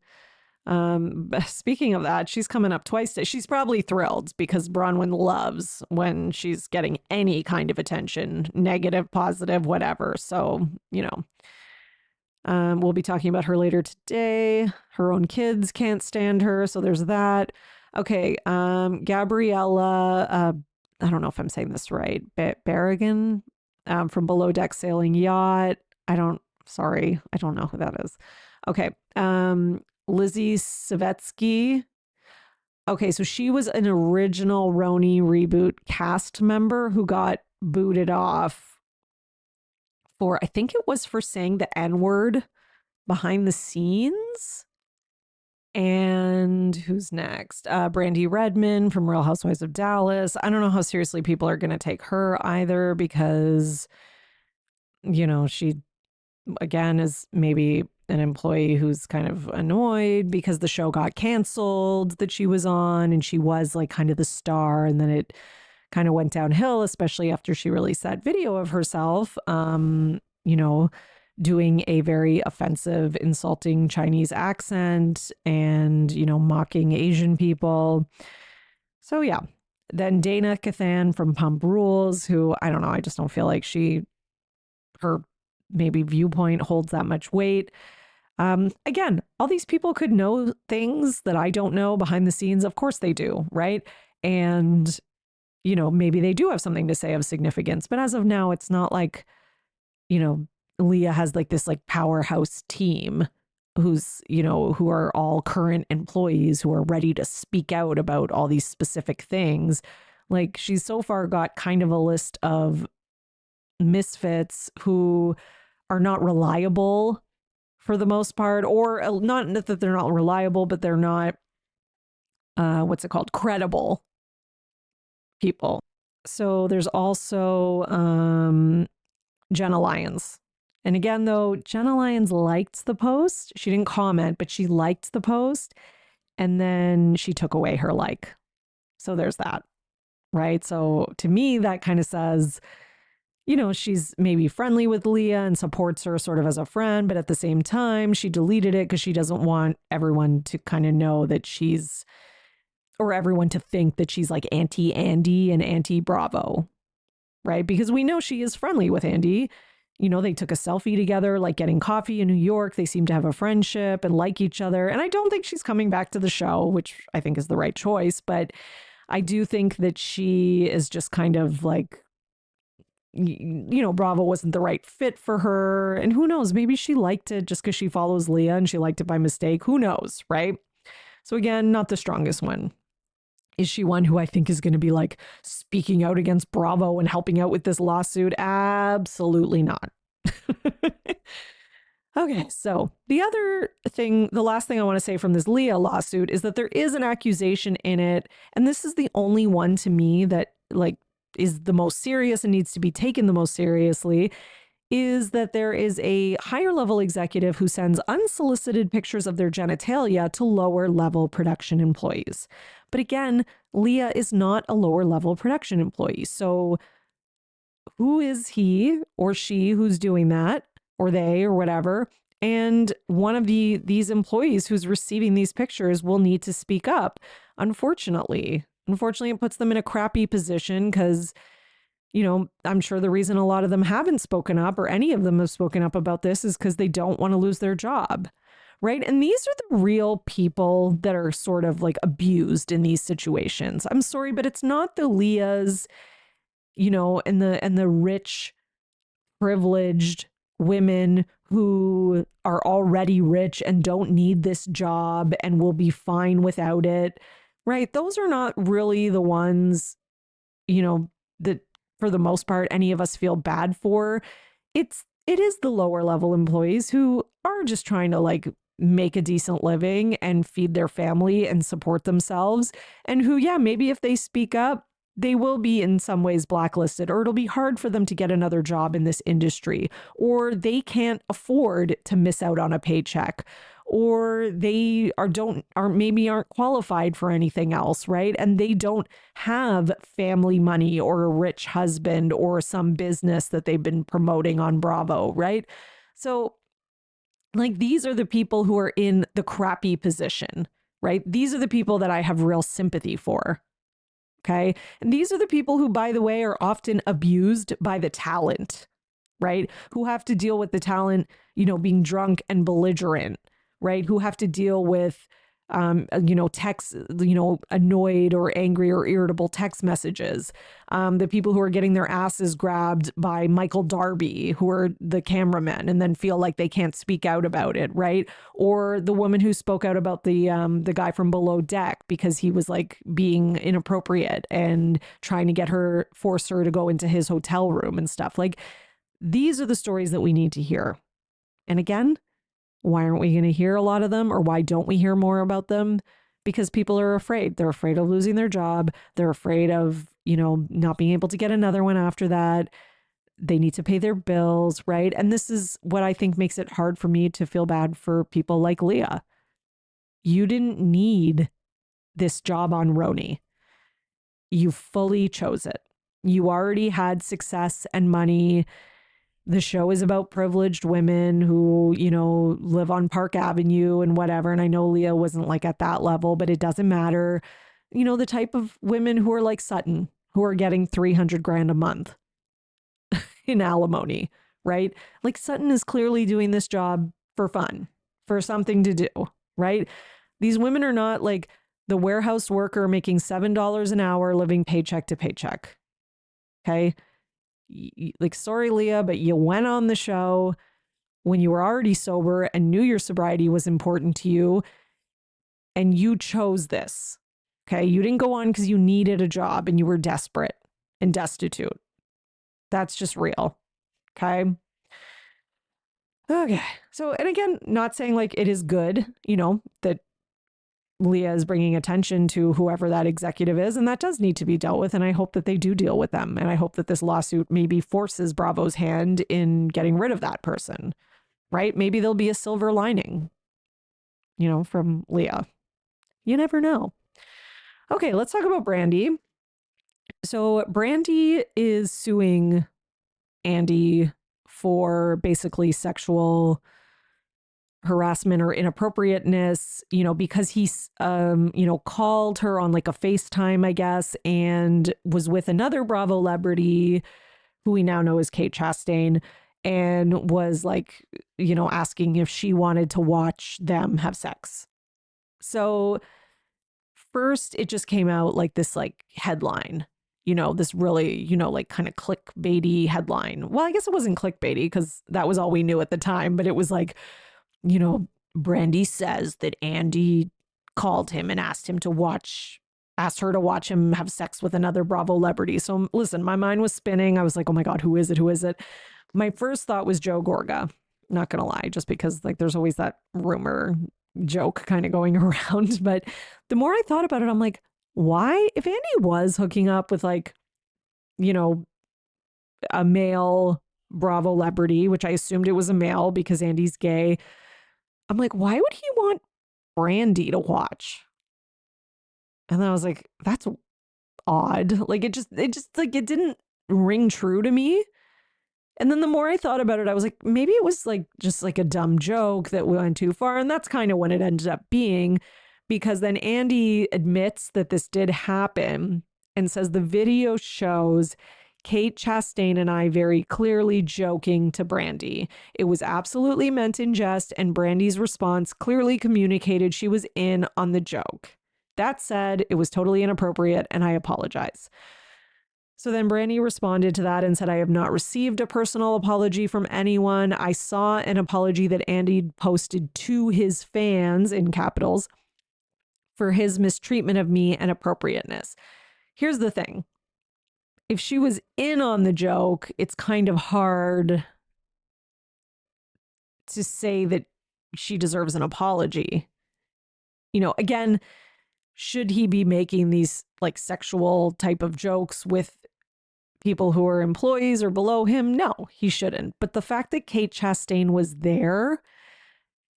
Speaking of that, she's coming up twice. She's probably thrilled because Braunwyn loves when she's getting any kind of attention, negative, positive, whatever. So, we'll be talking about her later today. Her own kids can't stand her, so there's that. Okay, Gabriella, I don't know if I'm saying this right, Berrigan, from Below Deck Sailing Yacht. I don't know who that is. Okay, Lizzie Savetsky. Okay, so she was an original Roni reboot cast member who got booted off for, I think it was for saying the N-word behind the scenes. And who's next? Brandi Redmond from Real Housewives of Dallas. I don't know how seriously people are going to take her either, because, she, again, is maybe an employee who's kind of annoyed because the show got canceled that she was on, and she was like kind of the star, and then it kind of went downhill, especially after she released that video of herself, doing a very offensive, insulting Chinese accent and, mocking Asian people. So yeah. Then Dana Kathan from Pump Rules, who, I don't know, I just don't feel like her maybe viewpoint holds that much weight. Again, all these people could know things that I don't know behind the scenes. Of course they do, right? And, maybe they do have something to say of significance. But as of now, it's not like, Leah has like this like powerhouse team who are all current employees who are ready to speak out about all these specific things. Like, she's so far got kind of a list of misfits who are not reliable for the most part, or not that they're not reliable, but they're not, credible people. So there's also Jenna Lyons. And again, though, Jenna Lyons liked the post. She didn't comment, but she liked the post. And then she took away her like. So there's that, right? So to me, that kind of says, she's maybe friendly with Leah and supports her sort of as a friend. But at the same time, she deleted it because she doesn't want everyone to kind of know that or everyone to think that she's like anti-Andy and anti-Bravo, right? Because we know she is friendly with Andy. They took a selfie together, like getting coffee in New York. They seem to have a friendship and like each other. And I don't think she's coming back to the show, which I think is the right choice. But I do think that she is just kind of like, Bravo wasn't the right fit for her. And who knows, maybe she liked it just because she follows Leah and she liked it by mistake. Who knows, right? So again, not the strongest one. Is she one who I think is going to be like speaking out against Bravo and helping out with this lawsuit? Absolutely not. Okay, so the last thing I want to say from this Leah lawsuit is that there is an accusation in it. And this is the only one to me that like is the most serious and needs to be taken the most seriously, is that there is a higher level executive who sends unsolicited pictures of their genitalia to lower level production employees. But again, Leah is not a lower level production employee. So who is he or she who's doing that, or they or whatever? And one of these employees who's receiving these pictures will need to speak up. Unfortunately, it puts them in a crappy position because, I'm sure the reason a lot of them haven't spoken up, or any of them have spoken up about this, is because they don't want to lose their job. Right. And these are the real people that are sort of like abused in these situations. I'm sorry, but it's not the Leahs, and the rich, privileged women who are already rich and don't need this job and will be fine without it. Right. Those are not really the ones, that for the most part, any of us feel bad for. It is the lower level employees who are just trying to like make a decent living and feed their family and support themselves, and who, yeah, maybe if they speak up, they will be in some ways blacklisted, or it'll be hard for them to get another job in this industry, or they can't afford to miss out on a paycheck, or they aren't qualified for anything else, right? And they don't have family money or a rich husband or some business that they've been promoting on Bravo, right? So like, these are the people who are in the crappy position, right? These are the people that I have real sympathy for. Okay. And these are the people who, by the way, are often abused by the talent, right? Who have to deal with the talent, being drunk and belligerent, right? Who have to deal with, text, annoyed or angry or irritable text messages. The people who are getting their asses grabbed by Michael Darby, who are the cameramen, and then feel like they can't speak out about it, right? Or the woman who spoke out about the guy from Below Deck because he was like being inappropriate and trying to force her to go into his hotel room and stuff. Like, these are the stories that we need to hear. And again, why aren't we going to hear a lot of them, or why don't we hear more about them? Because people are afraid. They're afraid of losing their job. They're afraid of, not being able to get another one after that. They need to pay their bills, right? And this is what I think makes it hard for me to feel bad for people like Leah. You didn't need this job on RHONY. You fully chose it. You already had success and money. The show is about privileged women who, live on Park Avenue and whatever. And I know Leah wasn't like at that level, but it doesn't matter. The type of women who are like Sutton, who are getting $300,000 a month in alimony, right? Like, Sutton is clearly doing this job for fun, for something to do, right? These women are not like the warehouse worker making $7 an hour living paycheck to paycheck. Okay. Like, sorry, Leah, but you went on the show when you were already sober and knew your sobriety was important to you, and you chose this. Okay. You didn't go on because you needed a job and you were desperate and destitute. That's just real. Okay. Okay. So, and again, not saying like it is good, that Leah is bringing attention to whoever that executive is, and that does need to be dealt with. And I hope that they do deal with them. And I hope that this lawsuit maybe forces Bravo's hand in getting rid of that person, right? Maybe there'll be a silver lining, from Leah. You never know. Okay, let's talk about Brandi. So Brandi is suing Andy for basically sexual harassment or inappropriateness, because he's, called her on like a FaceTime, I guess, and was with another Bravo celebrity who we now know as Kate Chastain, and was like, asking if she wanted to watch them have sex. So first it just came out like this like headline, this really, like kind of clickbaity headline. Well, I guess it wasn't clickbaity because that was all we knew at the time, but it was like, Brandi says that Andy called him and asked her to watch him have sex with another Bravo celebrity. So listen, my mind was spinning. I was like, oh my God, who is it? Who is it? My first thought was Joe Gorga. Not going to lie, just because like there's always that rumor joke kind of going around. But the more I thought about it, I'm like, why? If Andy was hooking up with like, a male Bravo celebrity, which I assumed it was a male because Andy's gay, I'm like, why would he want Brandi to watch? And then I was like, that's odd. Like, it just like, it didn't ring true to me. And then the more I thought about it, I was like, maybe it was like just like a dumb joke that went too far. And that's kind of when it ended up being, because then Andy admits that this did happen and says the video shows Kate Chastain and I very clearly joking to Brandi. It was absolutely meant in jest, and Brandi's response clearly communicated she was in on the joke. That said, it was totally inappropriate, and I apologize. So then Brandi responded to that and said, I have not received a personal apology from anyone. I saw an apology that Andy posted to his fans, in capitals, for his mistreatment of me and appropriateness. Here's the thing. If she was in on the joke, it's kind of hard to say that she deserves an apology. You know, again, should he be making these like sexual type of jokes with people who are employees or below him? No, he shouldn't. But the fact that Kate Chastain was there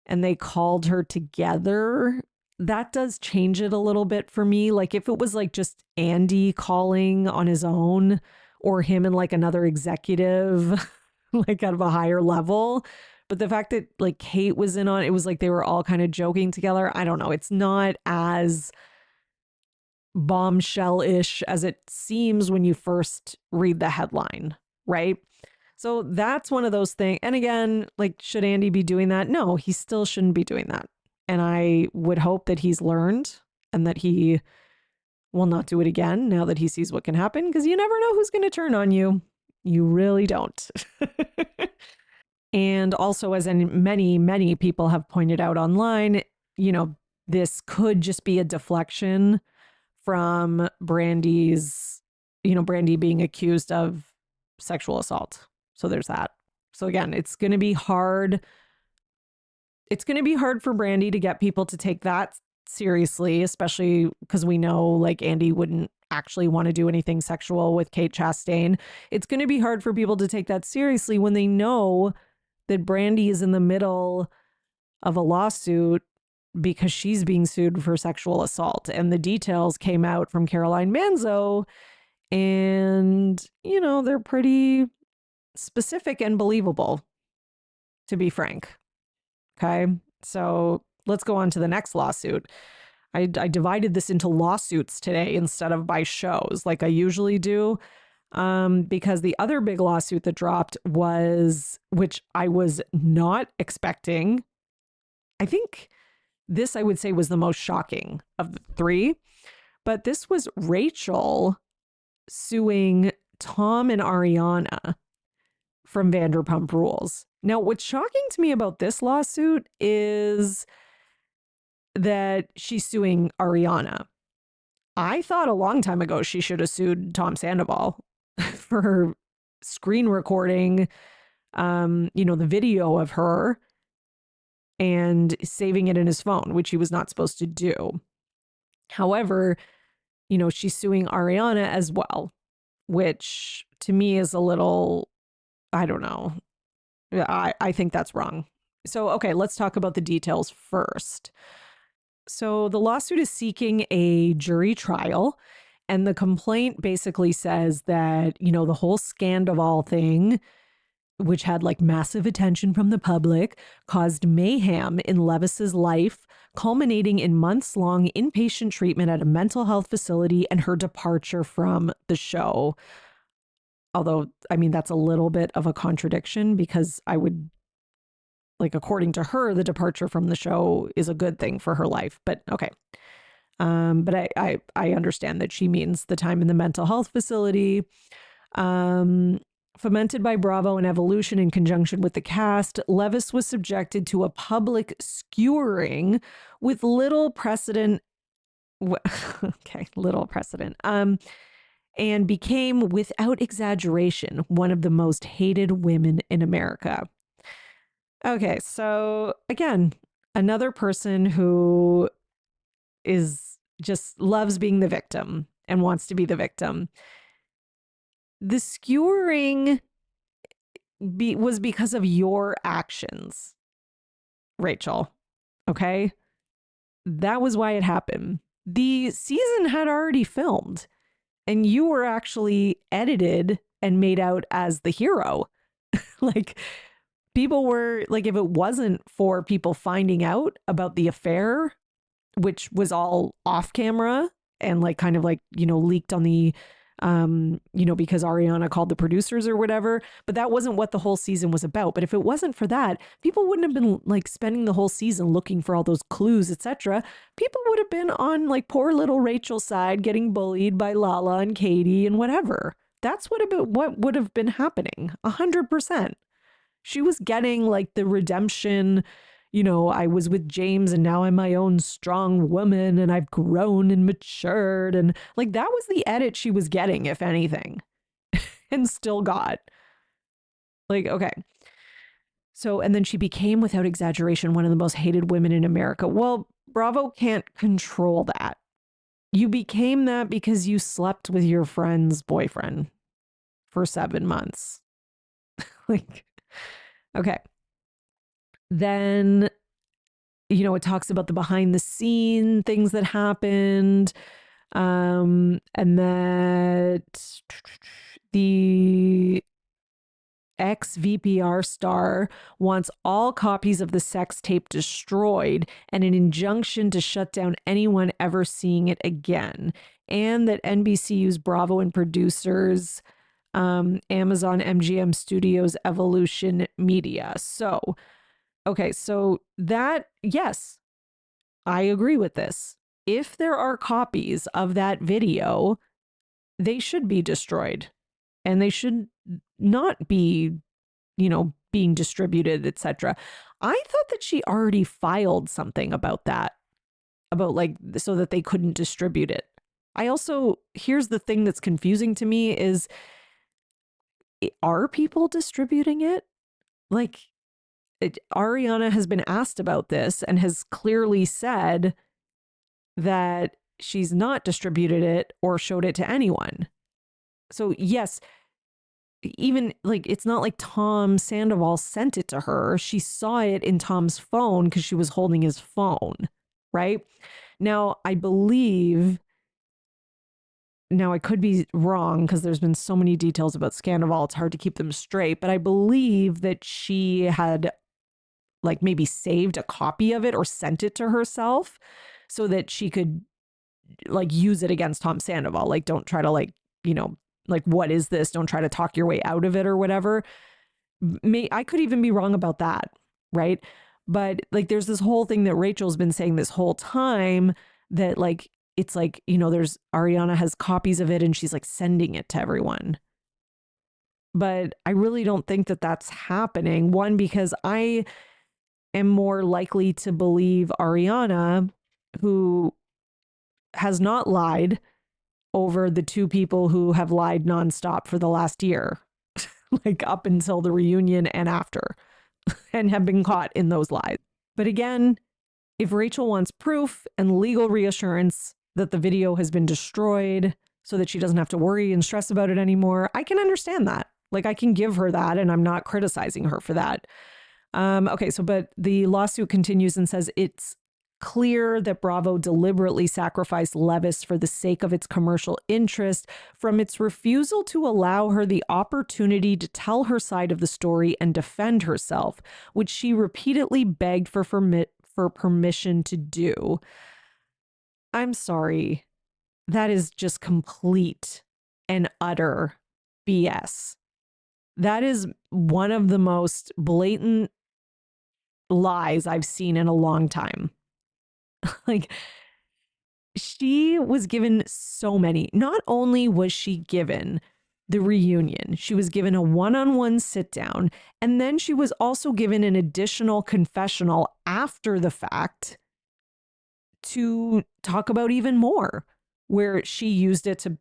and they called her together, that does change it a little bit for me. Like if it was like just Andy calling on his own, or him and like another executive, like out of a higher level. But the fact that like Kate was in on it, was like they were all kind of joking together. I don't know. It's not as bombshell-ish as it seems when you first read the headline, right? So that's one of those things. And again, like, should Andy be doing that? No, he still shouldn't be doing that. And I would hope that he's learned and that he will not do it again now that he sees what can happen, because you never know who's going to turn on you. You really don't. And also, as many people have pointed out online, you know, this could just be a deflection from Brandi's, you know, Brandi being accused of sexual assault. So there's that. So again, it's going to be hard. It's going to be hard for Brandi to get people to take that seriously, especially because we know like Andy wouldn't actually want to do anything sexual with Kate Chastain. It's going to be hard for people to take that seriously when they know that Brandi is in the middle of a lawsuit because she's being sued for sexual assault. And the details came out from Caroline Manzo, and, you know, they're pretty specific and believable, to be frank. Okay, so let's go on to the next lawsuit. I divided this into lawsuits today instead of by shows like I usually do, because the other big lawsuit that dropped was, which I was not expecting. I think this, I would say, was the most shocking of the three. But this was Rachel suing Tom and Ariana from Vanderpump Rules. Now, what's shocking to me about this lawsuit is that she's suing Ariana. I thought a long time ago she should have sued Tom Sandoval for screen recording, you know, the video of her and saving it in his phone, which he was not supposed to do. However, you know, she's suing Ariana as well, which to me is a little, I don't know. I think that's wrong. So, okay, let's talk about the details first. So the lawsuit is seeking a jury trial, and the complaint basically says that, you know, the whole Sandoval thing, which had like massive attention from the public, caused mayhem in Leviss's life, culminating in months-long inpatient treatment at a mental health facility and her departure from the show. Although, I mean, that's a little bit of a contradiction, because I would, like, according to her, the departure from the show is a good thing for her life. But okay. But I understand that she means the time in the mental health facility. Fomented by Bravo and Evolution in conjunction with the cast, Leviss was subjected to a public skewering with little precedent. Okay, little precedent. And became, without exaggeration, one of the most hated women in America. Okay, so again, another person who is just loves being the victim and wants to be the victim. The skewering was because of your actions, Rachel. Okay? That was why it happened. The season had already filmed, and you were actually edited and made out as the hero. Like, people were, like, if it wasn't for people finding out about the affair, which was all off camera and, like, kind of like, you know, leaked on the because Ariana called the producers or whatever. But that wasn't what the whole season was about. But if it wasn't for that, people wouldn't have been like spending the whole season looking for all those clues, etc. People would have been on like poor little Rachel's side, getting bullied by Lala and Katie and whatever. That's what would have been happening. 100%. She was getting like the redemption. I was with James and now I'm my own strong woman and I've grown and matured. And like that was the edit she was getting, if anything, and still got. Like, okay. So, and then she became, without exaggeration, one of the most hated women in America. Well, Bravo can't control that. You became that because you slept with your friend's boyfriend for 7 months. Like, okay. Then, it talks about the behind the scene things that happened. And that the ex-VPR star wants all copies of the sex tape destroyed and an injunction to shut down anyone ever seeing it again. And that NBC used Bravo and producers, Amazon MGM Studios, Evolution Media. So, okay, so that, yes, I agree with this. If there are copies of that video, they should be destroyed and they should not be, being distributed, etc. I thought that she already filed something about that, about like, so that they couldn't distribute it. Here's the thing that's confusing to me is, are people distributing it? Like, Ariana has been asked about this and has clearly said that she's not distributed it or showed it to anyone. So yes, even like, it's not like Tom Sandoval sent it to her. She saw it in Tom's phone because she was holding his phone, right? Now, I could be wrong because there's been so many details about Sandoval, it's hard to keep them straight, but I believe that she had like maybe saved a copy of it or sent it to herself so that she could like use it against Tom Sandoval. Like, don't try to like, like, what is this? Don't try to talk your way out of it or whatever. I could even be wrong about that, right? But like, there's this whole thing that Rachel's been saying this whole time that like, it's like, there's Ariana has copies of it and she's like sending it to everyone. But I really don't think that that's happening. One, because I am more likely to believe Ariana, who has not lied, over the two people who have lied nonstop for the last year, like up until the reunion and after, and have been caught in those lies. But again, if Rachel wants proof and legal reassurance that the video has been destroyed so that she doesn't have to worry and stress about it anymore, I can understand that. Like, I can give her that, and I'm not criticizing her for that. Okay, but the lawsuit continues and says it's clear that Bravo deliberately sacrificed Leviss for the sake of its commercial interest, from its refusal to allow her the opportunity to tell her side of the story and defend herself, which she repeatedly begged for permission to do. I'm sorry. That is just complete and utter BS. That is one of the most blatant lies I've seen in a long time. Like, she was given so many. Not only was she given the reunion, she was given a one-on-one sit down, and then she was also given an additional confessional after the fact to talk about even more, where she used it to,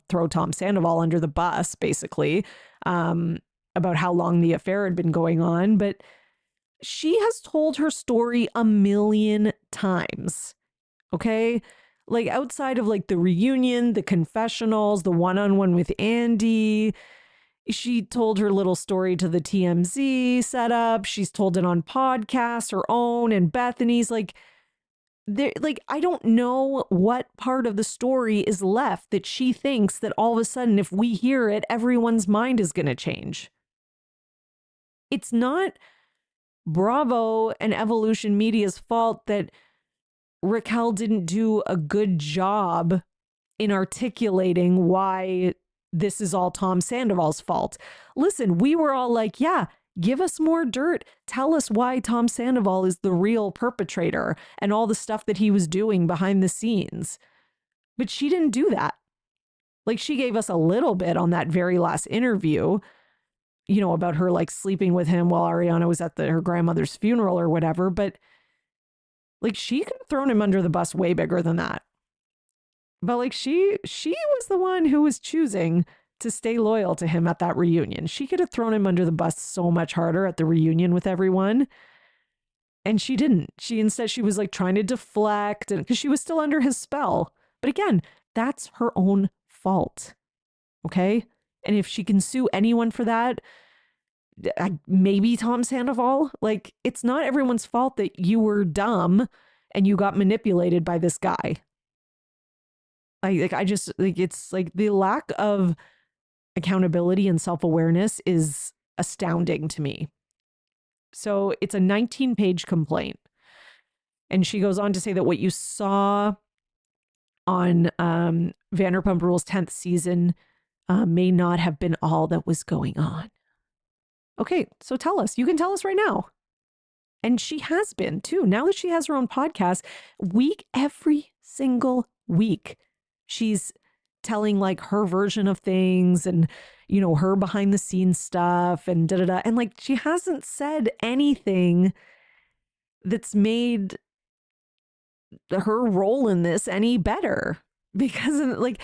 throw Tom Sandoval under the bus, basically, about how long the affair had been going on. But she has told her story 1,000,000 times. Okay. Like, outside of like the reunion, the confessionals, the one-on-one with Andy, she told her little story to the TMZ setup. She's told it on podcasts, her own and Bethany's. Like, I don't know what part of the story is left that she thinks that all of a sudden, if we hear it, everyone's mind is going to change. It's not Bravo and Evolution Media's fault that Raquel didn't do a good job in articulating why this is all Tom Sandoval's fault. Listen, we were all like, yeah, give us more dirt. Tell us why Tom Sandoval is the real perpetrator and all the stuff that he was doing behind the scenes. But she didn't do that. Like, she gave us a little bit on that very last interview, you know, about her like sleeping with him while Ariana was at her grandmother's funeral or whatever. But like, she could have thrown him under the bus way bigger than that. But like, she was the one who was choosing to stay loyal to him at that reunion. She could have thrown him under the bus so much harder at the reunion with everyone. And she didn't. She was like trying to deflect, and because she was still under his spell. But again, that's her own fault. Okay? And if she can sue anyone for that, maybe Tom Sandoval. Like, it's not everyone's fault that you were dumb and you got manipulated by this guy. I just like, it's like the lack of accountability and self-awareness is astounding to me. So it's a 19-page complaint. And she goes on to say that what you saw on Vanderpump Rules' 10th season may not have been all that was going on. Okay, so tell us. You can tell us right now. And she has been too. Now that she has her own podcast, every single week, she's telling like her version of things and, you know, her behind the scenes stuff and da-da-da. And like, she hasn't said anything that's made her role in this any better, because like,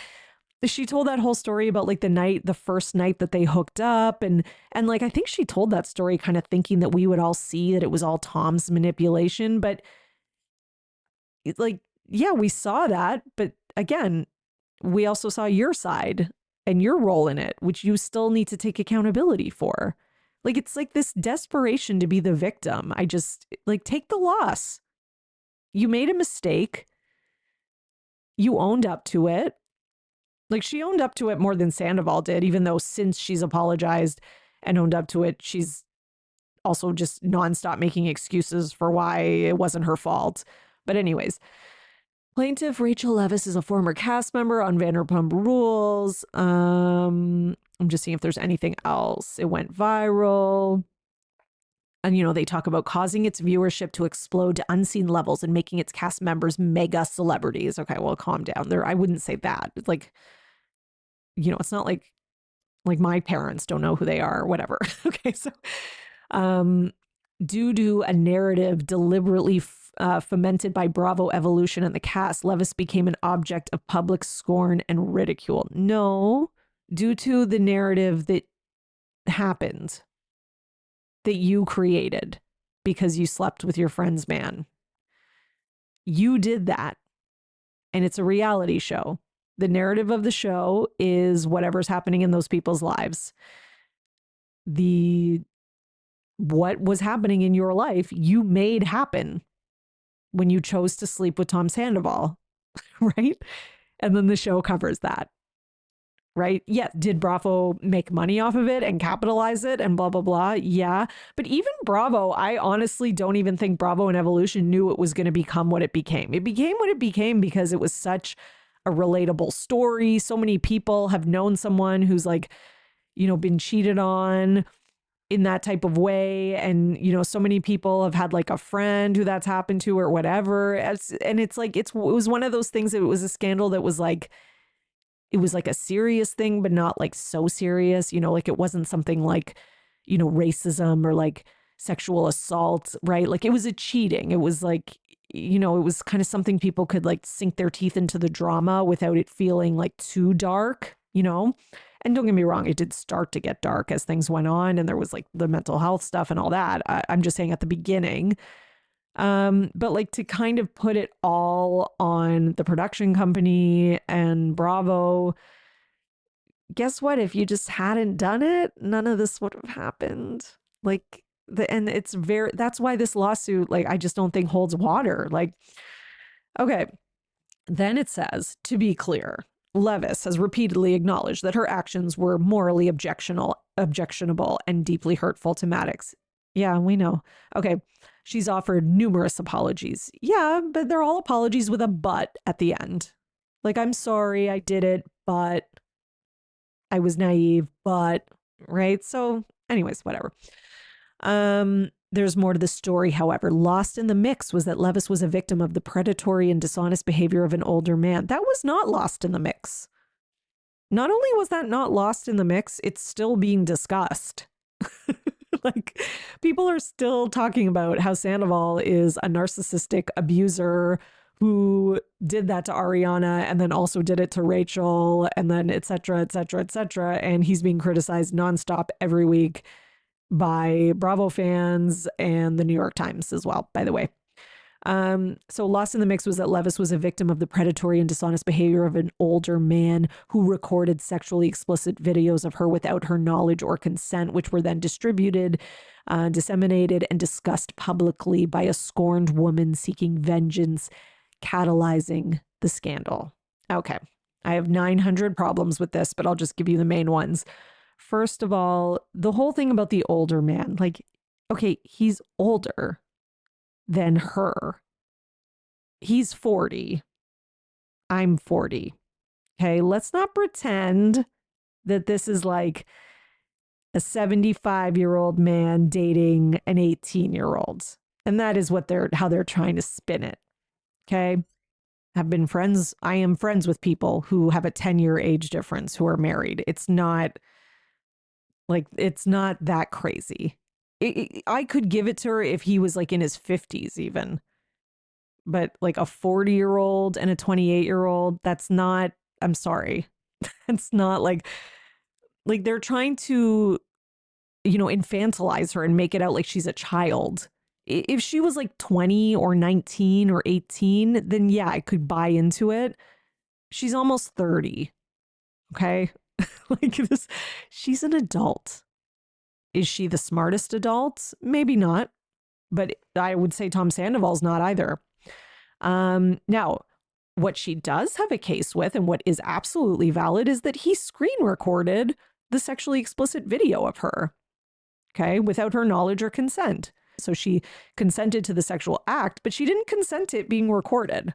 she told that whole story about like the first night that they hooked up. And like, I think she told that story kind of thinking that we would all see that it was all Tom's manipulation. But like, yeah, we saw that. But again, we also saw your side and your role in it, which you still need to take accountability for. Like, it's like this desperation to be the victim. I just like, take the loss. You made a mistake. You owned up to it. Like, she owned up to it more than Sandoval did, even though since she's apologized and owned up to it, she's also just nonstop making excuses for why it wasn't her fault. But anyways, plaintiff Rachel Leviss is a former cast member on Vanderpump Rules. I'm just seeing if there's anything else. It went viral. And, you know, they talk about causing its viewership to explode to unseen levels and making its cast members mega celebrities. Okay, well, calm down there. I wouldn't say that. It's like, you know, it's not like my parents don't know who they are or whatever. Okay, so due to a narrative deliberately fomented by Bravo Evolution and the cast, Leviss became an object of public scorn and ridicule. No, due to the narrative that happened, that you created because you slept with your friend's man. You did that. And it's a reality show. The narrative of the show is whatever's happening in those people's lives. What was happening in your life, you made happen when you chose to sleep with Tom Sandoval, right? And then the show covers that. Right? Yeah. Did Bravo make money off of it and capitalize it and blah, blah, blah? Yeah. But even Bravo, I honestly don't even think Bravo and Evolution knew it was going to become what it became. It became what it became because it was such a relatable story. So many people have known someone who's like, you know, been cheated on in that type of way. And, you know, so many people have had like a friend who that's happened to or whatever. And it's like, it was one of those things that it was a scandal that was like, it was like a serious thing, but not like so serious, you know, like it wasn't something like, you know, racism or like sexual assault, right? Like it was a cheating. It was like, you know, it was kind of something people could like sink their teeth into the drama without it feeling like too dark, you know? And don't get me wrong, it did start to get dark as things went on. And there was like the mental health stuff and all that. I'm just saying at the beginning. But like to kind of put it all on the production company and Bravo, guess what? If you just hadn't done it, none of this would have happened. Like that's why this lawsuit, like, I just don't think holds water. Like, okay. Then it says, to be clear, Leviss has repeatedly acknowledged that her actions were morally objectionable and deeply hurtful to Madix. Yeah, we know. Okay. She's offered numerous apologies. Yeah, but they're all apologies with a but at the end. Like, I'm sorry I did it, but I was naive, but, right? So anyways, whatever. There's more to the story, however. Lost in the mix was that Leviss was a victim of the predatory and dishonest behavior of an older man. That was not lost in the mix. Not only was that not lost in the mix, it's still being discussed. Like, people are still talking about how Sandoval is a narcissistic abuser who did that to Ariana and then also did it to Rachel and then et cetera, et cetera, et cetera. And he's being criticized nonstop every week by Bravo fans and the New York Times as well, by the way. So lost in the mix was that Leviss was a victim of the predatory and dishonest behavior of an older man who recorded sexually explicit videos of her without her knowledge or consent, which were then distributed, disseminated, and discussed publicly by a scorned woman seeking vengeance, catalyzing the scandal. Okay, I have 900 problems with this, but I'll just give you the main ones. First of all, the whole thing about the older man, like, okay, he's older than her. He's 40. I'm 40. Okay, let's not pretend that this is like a 75-year-old man dating an 18-year-old. And that is how they're trying to spin it. Okay? I am friends with people who have a 10-year age difference who are married. It's not that crazy. I could give it to her if he was like in his 50s even. But like a 40-year-old and a 28-year-old, that's not, I'm sorry. It's not like they're trying to, infantilize her and make it out like she's a child. If she was like 20 or 19 or 18, then yeah, I could buy into it. She's almost 30. Okay? Like this, she's an adult. Is she the smartest adult? Maybe not. But I would say Tom Sandoval's not either. Now, what she does have a case with and what is absolutely valid is that he screen recorded the sexually explicit video of her, okay, without her knowledge or consent. So she consented to the sexual act, but she didn't consent to it being recorded,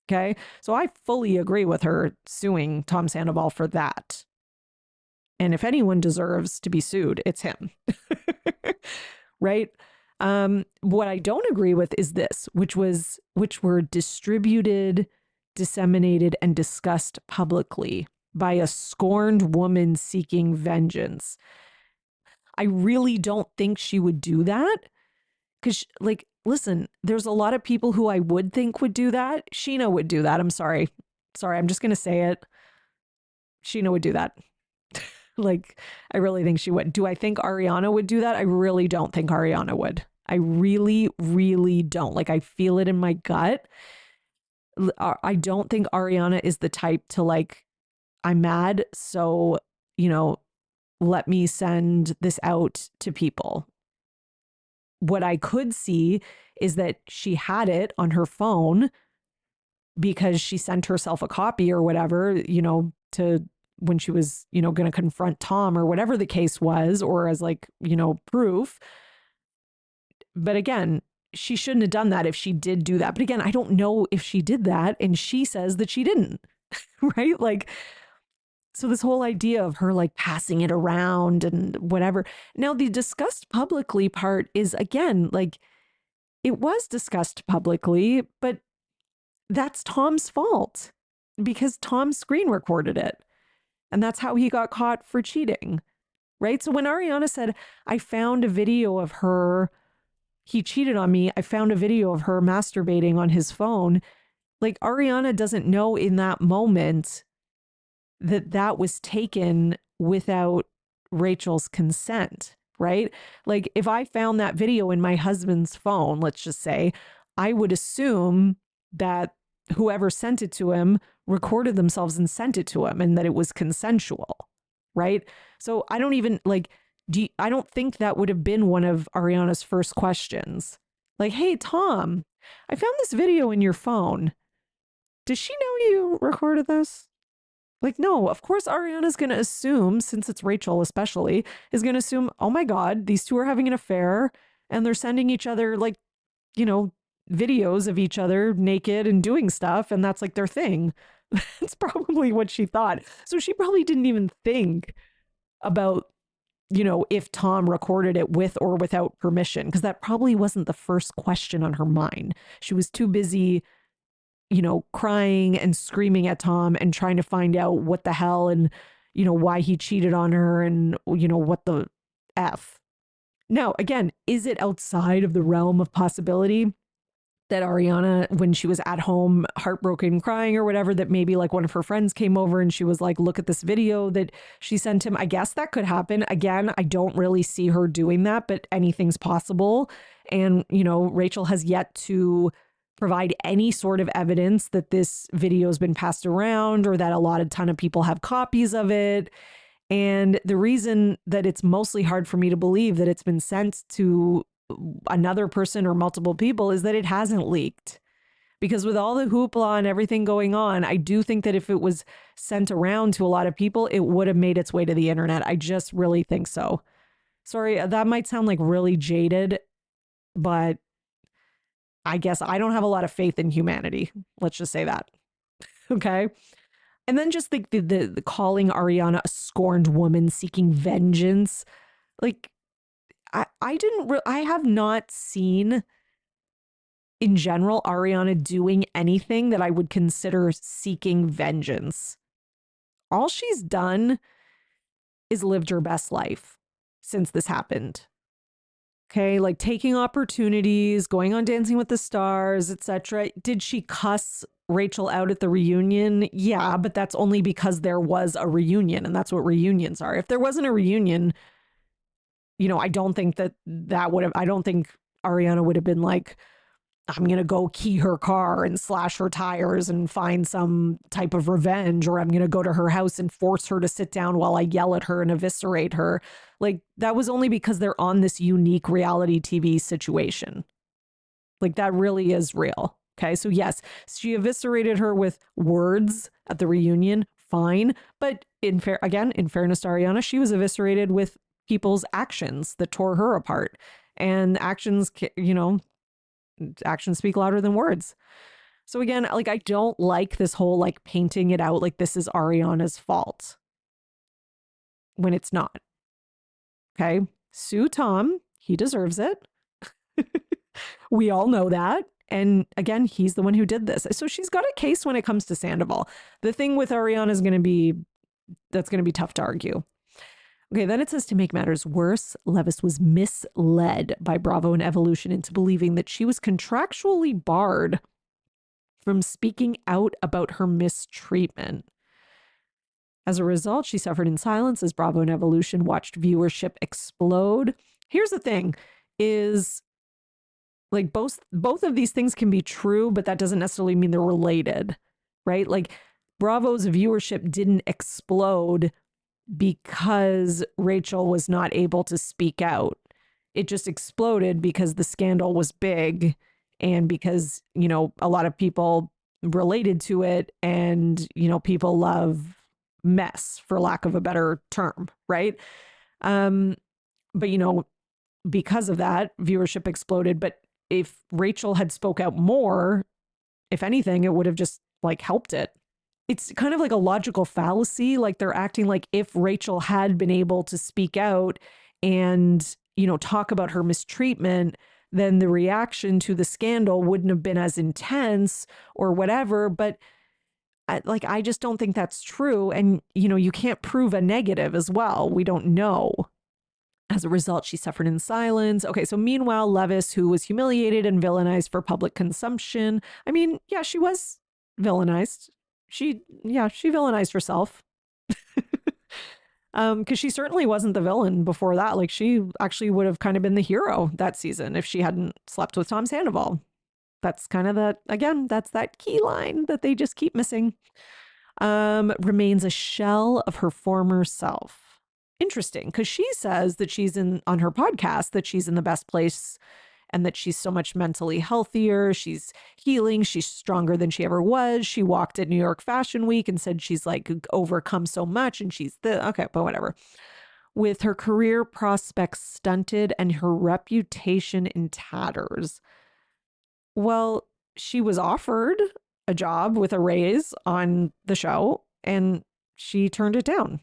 okay? So I fully agree with her suing Tom Sandoval for that. And if anyone deserves to be sued, it's him, right? What I don't agree with is this, which were distributed, disseminated, and discussed publicly by a scorned woman seeking vengeance. I really don't think she would do that because, like, listen, there's a lot of people who I would think would do that. Sheena would do that. I'm sorry. I'm just going to say it. Sheena would do that. Like, I really think she would. Do I think Ariana would do that? I really don't think Ariana would. I really, really don't. Like, I feel it in my gut. I don't think Ariana is the type to like, I'm mad, so, let me send this out to people. What I could see is that she had it on her phone because she sent herself a copy or whatever, to when she was, going to confront Tom or whatever the case was, or as like, proof. But again, she shouldn't have done that if she did do that. But again, I don't know if she did that. And she says that she didn't, right? Like, so this whole idea of her like passing it around and whatever. Now, the discussed publicly part is, again, like, it was discussed publicly, but that's Tom's fault because Tom screen recorded it. And that's how he got caught for cheating, right? So when Ariana said, I found a video of her, he cheated on me, I found a video of her masturbating on his phone, like, Ariana doesn't know in that moment that that was taken without Rachel's consent, right? Like, if I found that video in my husband's phone, let's just say, I would assume that whoever sent it to him recorded themselves and sent it to him and that it was consensual, right? So I don't even like, I don't think that would have been one of Ariana's first questions. Like, hey, Tom, I found this video in your phone. Does she know you recorded this? Like, no, of course Ariana's going to assume, since it's Rachel especially, is going to assume, oh my God, these two are having an affair and they're sending each other like, videos of each other naked and doing stuff. And that's like their thing. That's probably what she thought. So she probably didn't even think about, if Tom recorded it with or without permission, because that probably wasn't the first question on her mind. She was too busy, crying and screaming at Tom and trying to find out what the hell and, why he cheated on her and, what the F. Now, again, is it outside of the realm of possibility that Ariana, when she was at home, heartbroken, crying or whatever, that maybe like one of her friends came over and she was like, look at this video that she sent him? I guess that could happen. Again, I don't really see her doing that, but anything's possible. And, Rachel has yet to provide any sort of evidence that this video has been passed around or that a ton of people have copies of it. And the reason that it's mostly hard for me to believe that it's been sent to another person or multiple people is that it hasn't leaked. Because with all the hoopla and everything going on, I do think that if it was sent around to a lot of people, it would have made its way to the internet. I just really think so. Sorry, that might sound like really jaded, but I guess I don't have a lot of faith in humanity. Let's just say that. Okay. And then just the calling Ariana a scorned woman seeking vengeance. Like, I have not seen in general Ariana doing anything that I would consider seeking vengeance. All she's done is lived her best life since this happened. Okay, like taking opportunities, going on Dancing with the Stars, etc. Did she cuss Rachel out at the reunion? Yeah, but that's only because there was a reunion, and that's what reunions are. If there wasn't a reunion, I don't think that would have, I don't think Ariana would have been like, I'm going to go key her car and slash her tires and find some type of revenge, or I'm going to go to her house and force her to sit down while I yell at her and eviscerate her. Like, that was only because they're on this unique reality TV situation. Like, that really is real. Okay. So yes, she eviscerated her with words at the reunion. Fine. But in fairness to Ariana, she was eviscerated with people's actions that tore her apart, and actions speak louder than words. So again, like, I don't like this whole like painting it out like this is Ariana's fault when it's not. Okay. Sue Tom, he deserves it. We all know that. And again, he's the one who did this. So she's got a case when it comes to Sandoval. The thing with Ariana is going to be tough to argue. Okay, then it says, to make matters worse, Leviss was misled by Bravo and Evolution into believing that she was contractually barred from speaking out about her mistreatment. As a result, she suffered in silence as Bravo and Evolution watched viewership explode. Here's the thing, is like both of these things can be true, but that doesn't necessarily mean they're related, right? Like, Bravo's viewership didn't explode because Rachel was not able to speak out. It just exploded because the scandal was big and because, a lot of people related to it, and, people love mess, for lack of a better term, right? But, because of that, viewership exploded. But if Rachel had spoke out more, if anything, it would have just like helped it. It's kind of like a logical fallacy. Like, they're acting like if Rachel had been able to speak out and, talk about her mistreatment, then the reaction to the scandal wouldn't have been as intense or whatever. But I just don't think that's true. And, you can't prove a negative as well. We don't know. As a result, she suffered in silence. Okay, so meanwhile, Leviss, who was humiliated and villainized for public consumption. I mean, yeah, she was villainized. She villainized herself. Because she certainly wasn't the villain before that. Like, she actually would have kind of been the hero that season if she hadn't slept with Tom Sandoval. That's kind of that's that key line that they just keep missing. Remains a shell of her former self. Interesting, because she says that on her podcast that she's in the best place and that she's so much mentally healthier. She's healing. She's stronger than she ever was. She walked at New York Fashion Week and said she's like overcome so much, and okay, but whatever. With her career prospects stunted and her reputation in tatters. Well, she was offered a job with a raise on the show, and she turned it down.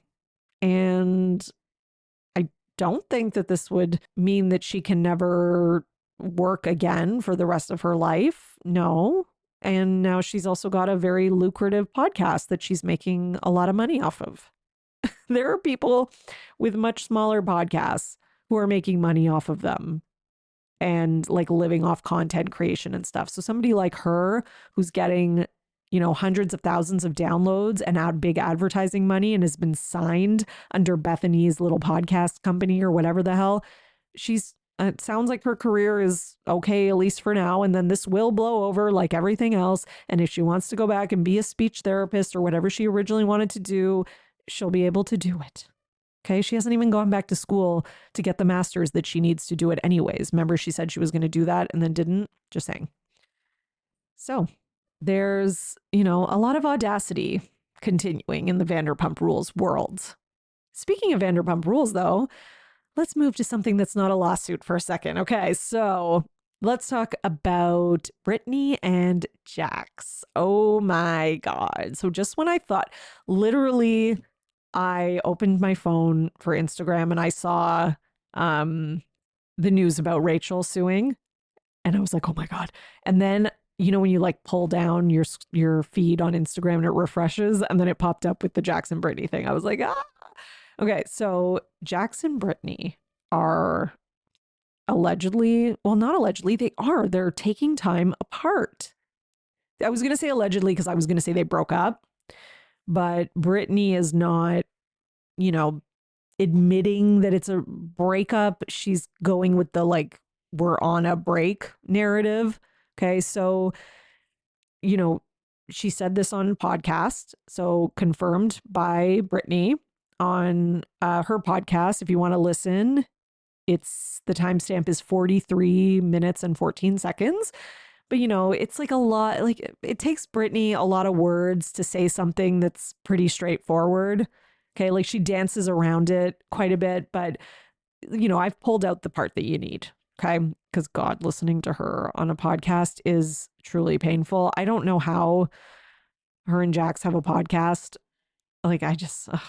And I don't think that this would mean that she can never work again for the rest of her life. No. And now she's also got a very lucrative podcast that she's making a lot of money off of. There are people with much smaller podcasts who are making money off of them and like living off content creation and stuff. So somebody like her who's getting, hundreds of thousands of downloads and big advertising money and has been signed under Bethany's little podcast company or whatever the hell, it sounds like her career is okay, at least for now. And then this will blow over like everything else. And if she wants to go back and be a speech therapist or whatever she originally wanted to do, she'll be able to do it. Okay. She hasn't even gone back to school to get the master's that she needs to do it anyways. Remember, she said she was going to do that and then didn't. Just saying. So there's, a lot of audacity continuing in the Vanderpump Rules world. Speaking of Vanderpump Rules, though, let's move to something that's not a lawsuit for a second. Okay, so let's talk about Brittany and Jax. Oh my God. So just when I thought, literally, I opened my phone for Instagram and I saw the news about Rachel suing. And I was like, oh my God. And then, when you like pull down your feed on Instagram and it refreshes and then it popped up with the Jax and Brittany thing. I was like, ah. Okay, so Jax and Brittany are allegedly, well, not allegedly, they're taking time apart. I was going to say allegedly because I was going to say they broke up, but Brittany is not, admitting that it's a breakup. She's going with the like, we're on a break narrative. Okay, so, she said this on podcast, so confirmed by Brittany on her podcast. If you want to listen, the timestamp is 43 minutes and 14 seconds. But, it's like a lot, like it takes Brittany a lot of words to say something that's pretty straightforward. Okay, like she dances around it quite a bit, but, I've pulled out the part that you need. Okay, because God, listening to her on a podcast is truly painful. I don't know how her and Jax have a podcast. Like, oh God.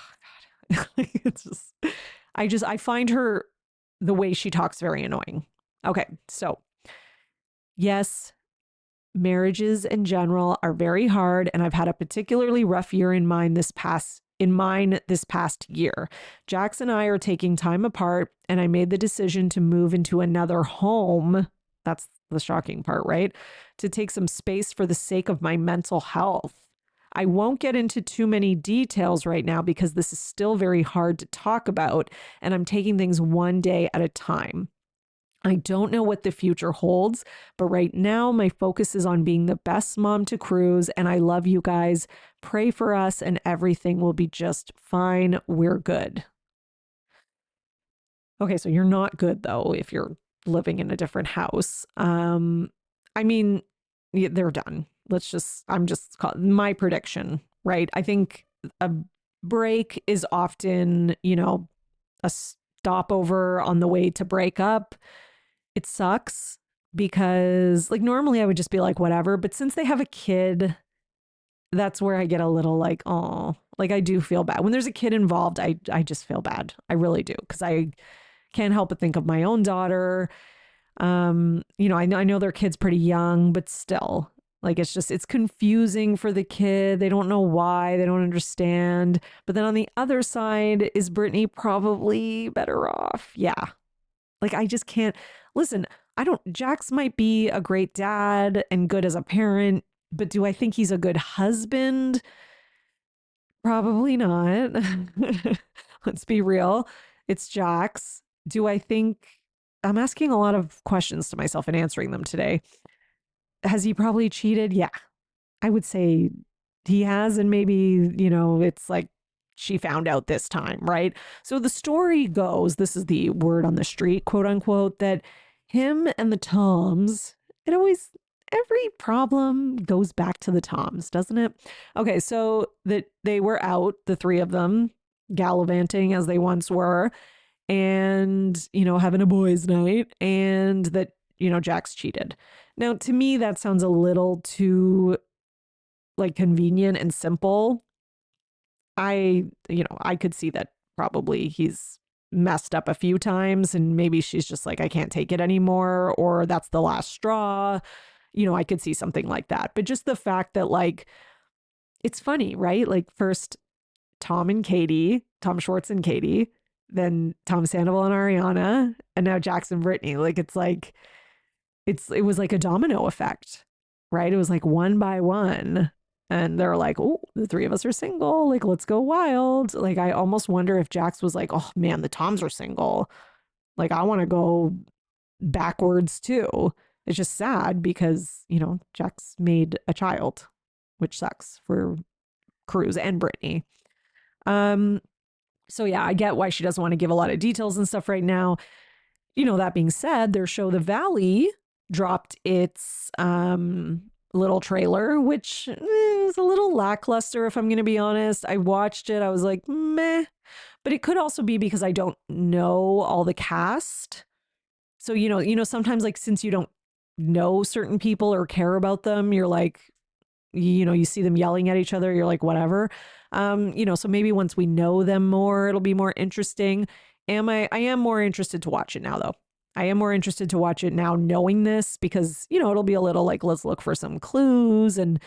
It's just, I find her, the way she talks, very annoying. Okay, so yes, marriages in general are very hard, and I've had a particularly rough year in mine this past year. Jax and I are taking time apart, and I made the decision to move into another home. That's the shocking part, right? To take some space for the sake of my mental health. I won't get into too many details right now because this is still very hard to talk about, and I'm taking things one day at a time. I don't know what the future holds, but right now my focus is on being the best mom to Cruz, and I love you guys. Pray for us and everything will be just fine. We're good. Okay, so you're not good though if you're living in a different house. I mean, they're done. I'm just my prediction, right? I think a break is often, a stopover on the way to break up. It sucks because like normally I would just be like, whatever. But since they have a kid, that's where I get a little like, oh, like I do feel bad. When there's a kid involved, I just feel bad. I really do. Because I can't help but think of my own daughter. I know their kid's pretty young, but still, like, it's confusing for the kid. They don't know why. They don't understand. But then on the other side, is Brittany probably better off? Yeah. Like, I just can't listen. Jax might be a great dad and good as a parent, but do I think he's a good husband? Probably not. Let's be real. It's Jax. I'm asking a lot of questions to myself and answering them today. Has he probably cheated? Yeah, I would say he has. And maybe, it's like she found out this time, right? So the story goes, this is the word on the street, quote unquote, that him and the Toms, every problem goes back to the Toms, doesn't it? Okay, so that they were out, the three of them, gallivanting as they once were, and, having a boys' night, and that, Jax cheated. Now, to me, that sounds a little too like convenient and simple, I could see that probably he's messed up a few times and maybe she's just like, I can't take it anymore, or that's the last straw. I could see something like that. But just the fact that like, it's funny, right? Like first Tom Schwartz and Katie, then Tom Sandoval and Ariana, and now Jax and Brittany. Like it was like a domino effect, right? It was like one by one. And they're like, oh, the three of us are single. Like, let's go wild. Like, I almost wonder if Jax was like, oh man, the Toms are single. Like, I want to go backwards too. It's just sad because, Jax made a child, which sucks for Cruz and Brittany. So yeah, I get why she doesn't want to give a lot of details and stuff right now. That being said, their show The Valley dropped its little trailer, which was a little lackluster, if I'm going to be honest. I watched it. I was like, meh. But it could also be because I don't know all the cast. So, sometimes like since you don't know certain people or care about them, you're like, you see them yelling at each other, you're like, whatever. So maybe once we know them more, it'll be more interesting. I am more interested to watch it now, though. I am more interested to watch it now knowing this because, it'll be a little like, let's look for some clues and,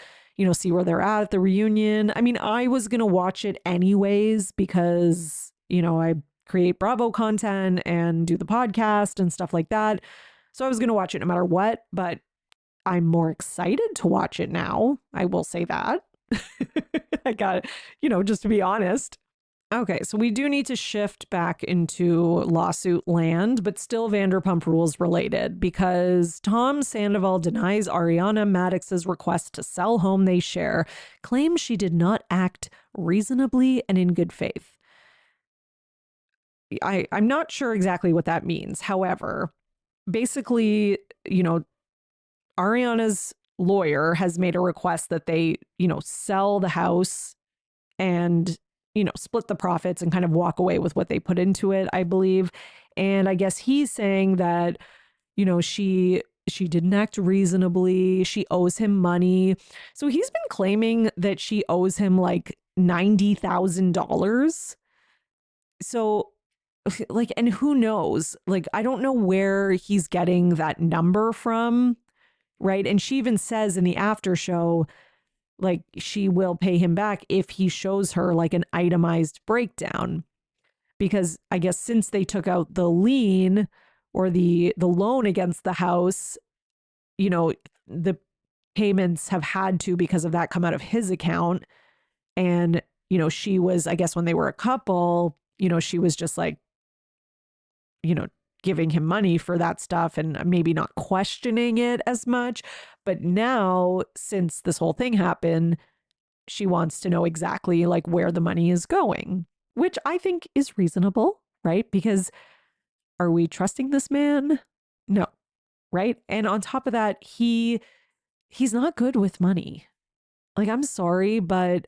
see where they're at the reunion. I mean, I was going to watch it anyways because, I create Bravo content and do the podcast and stuff like that. So I was going to watch it no matter what, but I'm more excited to watch it now. I will say that. I got it, just to be honest. Okay, so we do need to shift back into lawsuit land, but still Vanderpump Rules related because Tom Sandoval denies Ariana Madix's request to sell home they share, claims she did not act reasonably and in good faith. I'm not sure exactly what that means. However, basically, Ariana's lawyer has made a request that they, sell the house and, split the profits and kind of walk away with what they put into it, I believe. And I guess he's saying that, she didn't act reasonably. She owes him money. So he's been claiming that she owes him like $90,000. So like, and who knows? Like, I don't know where he's getting that number from. Right. And she even says in the after show, like she will pay him back if he shows her like an itemized breakdown. Because I guess since they took out the lien or the loan against the house, the payments have had to, because of that, come out of his account. And, she was, I guess when they were a couple, she was just like, giving him money for that stuff and maybe not questioning it as much. But now, since this whole thing happened, she wants to know exactly like where the money is going, which I think is reasonable, right? Because are we trusting this man? No, right? And on top of that, he's not good with money. Like, I'm sorry, but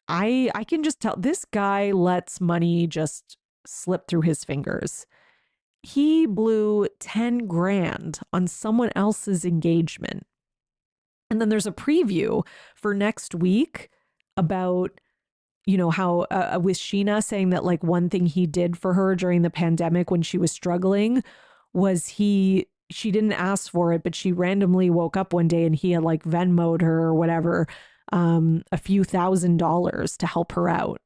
I can just tell this guy lets money just slip through his fingers. He blew 10 grand on someone else's engagement. And then there's a preview for next week about, how with Sheena saying that like one thing he did for her during the pandemic when she was struggling was she didn't ask for it, but she randomly woke up one day and he had like Venmo'd her or whatever, a few $1,000s to help her out.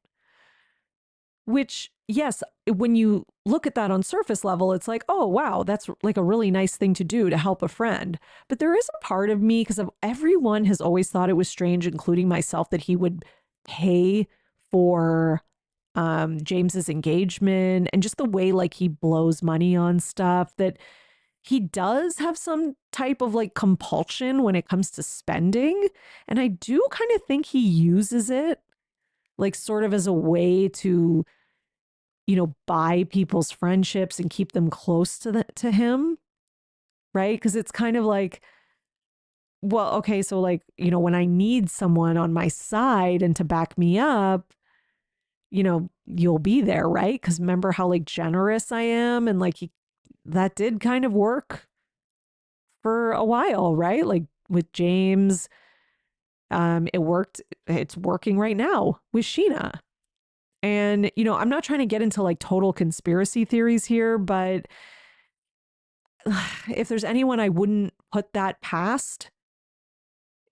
Which, yes, when you look at that on surface level, it's like, oh, wow, that's like a really nice thing to do to help a friend. But there is a part of me, because everyone has always thought it was strange, including myself, that he would pay for James's engagement and just the way like he blows money on stuff, that he does have some type of like compulsion when it comes to spending. And I do kind of think he uses it like sort of as a way to buy people's friendships and keep them close to him. Right. Because it's kind of like, well, okay, so like, when I need someone on my side and to back me up, you'll be there. Right. Because remember how like generous I am. And like that did kind of work for a while. Right. Like with James, It worked. It's working right now with Sheena. And, you know, I'm not trying to get into like total conspiracy theories here, but if there's anyone I wouldn't put that past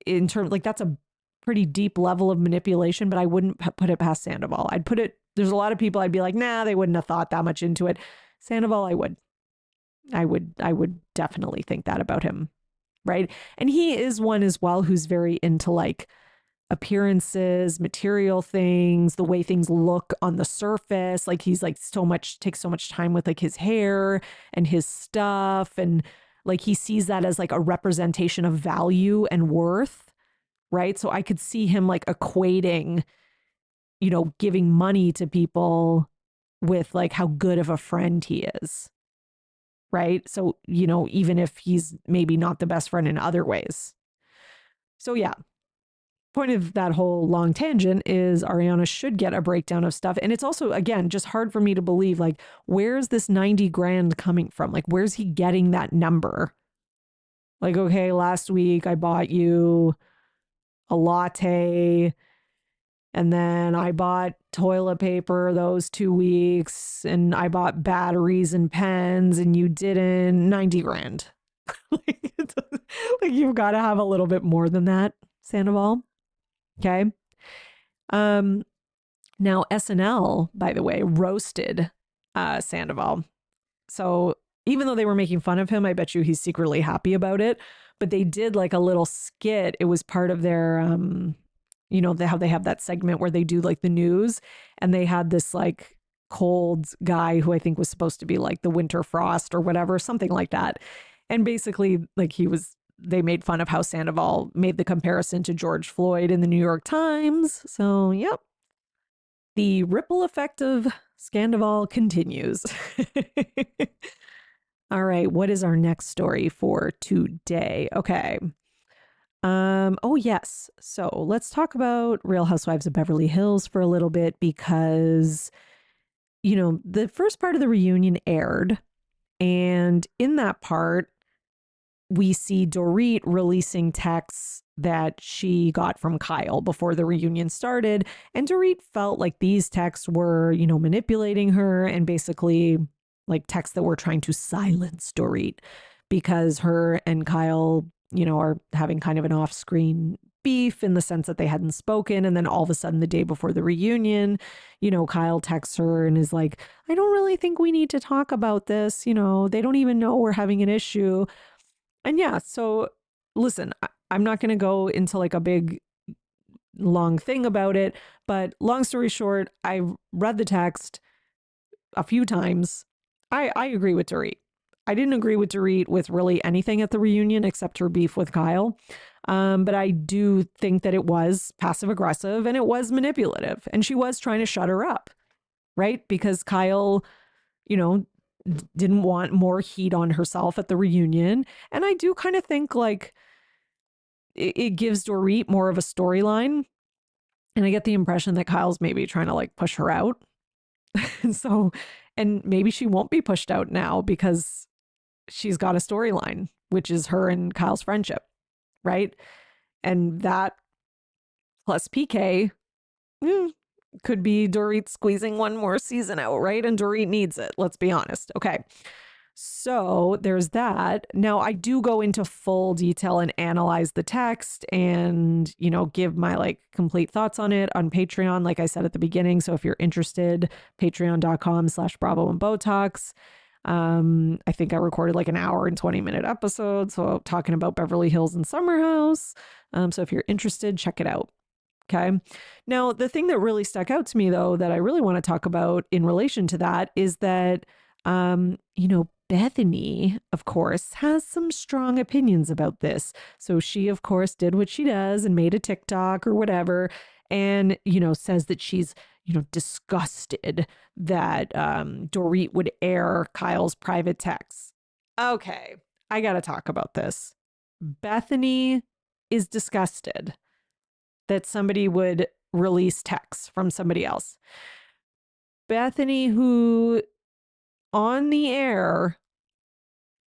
in terms, like that's a pretty deep level of manipulation, but I wouldn't put it past Sandoval. I'd put it, there's a lot of people I'd be like, nah, they wouldn't have thought that much into it. Sandoval, I would definitely think that about him. Right. And he is one as well who's very into like appearances, material things, the way things look on the surface. Like he's like takes so much time with like his hair and his stuff. And like he sees that as like a representation of value and worth. Right. So I could see him like equating, you know, giving money to people with like how good of a friend he is. Right. So, you know, even if he's maybe not the best friend in other ways. So, yeah. Point of that whole long tangent is Ariana should get a breakdown of stuff. And it's also, again, just hard for me to believe, like, where's this 90 grand coming from? Like, where's he getting that number? Like, okay, last week I bought you a latte and then I bought toilet paper those 2 weeks and I bought batteries and pens and you didn't. 90 grand. like, like you've got to have a little bit more than that, Sandoval. Okay. Now SNL, by the way, roasted Sandoval. So even though they were making fun of him, I bet you he's secretly happy about it. But they did like a little skit. It was part of their, you know, how they have that segment where they do like the news, and they had this like cold guy who I think was supposed to be like the winter frost or whatever, something like that. And basically like they made fun of how Sandoval made the comparison to George Floyd in the New York Times. So, yep. The ripple effect of Sandoval continues. All right, what is our next story for today? Okay. Oh yes. So let's talk about Real Housewives of Beverly Hills for a little bit because, you know, the first part of the reunion aired, and in that part, we see Dorit releasing texts that she got from Kyle before the reunion started. And Dorit felt like these texts were, you know, manipulating her and basically like texts that were trying to silence Dorit because her and Kyle, you know, are having kind of an off-screen beef in the sense that they hadn't spoken. And then all of a sudden the day before the reunion, you know, Kyle texts her and is like, I don't really think we need to talk about this. You know, they don't even know we're having an issue. And yeah, so listen, I'm not going to go into like a big long thing about it, but long story short, I read the text a few times. I agree with Dorit. I didn't agree with Dorit with really anything at the reunion except her beef with Kyle. But I do think that it was passive aggressive and it was manipulative, and she was trying to shut her up, right? Because Kyle, you know, didn't want more heat on herself at the reunion. And I do kind of think like it gives Dorit more of a storyline. And I get the impression that Kyle's maybe trying to like push her out. So, and maybe she won't be pushed out now because she's got a storyline, which is her and Kyle's friendship, right? And that plus PK could be Dorit squeezing one more season out, right? And Dorit needs it. Let's be honest. Okay. So there's that. Now I do go into full detail and analyze the text and, you know, give my like complete thoughts on it on Patreon, like I said at the beginning. So if you're interested, patreon.com/Bravo and Botox. I think I recorded like an hour and 20-minute episode. So talking about Beverly Hills and Summer House. So if you're interested, check it out. Okay. Now, the thing that really stuck out to me, though, that I really want to talk about in relation to that is that, you know, Bethany, of course, has some strong opinions about this. So she, of course, did what she does and made a TikTok or whatever. And, you know, says that she's, you know, disgusted that Dorit would air Kyle's private texts. Okay. I got to talk about this. Bethany is disgusted that somebody would release texts from somebody else. Bethany, who on the air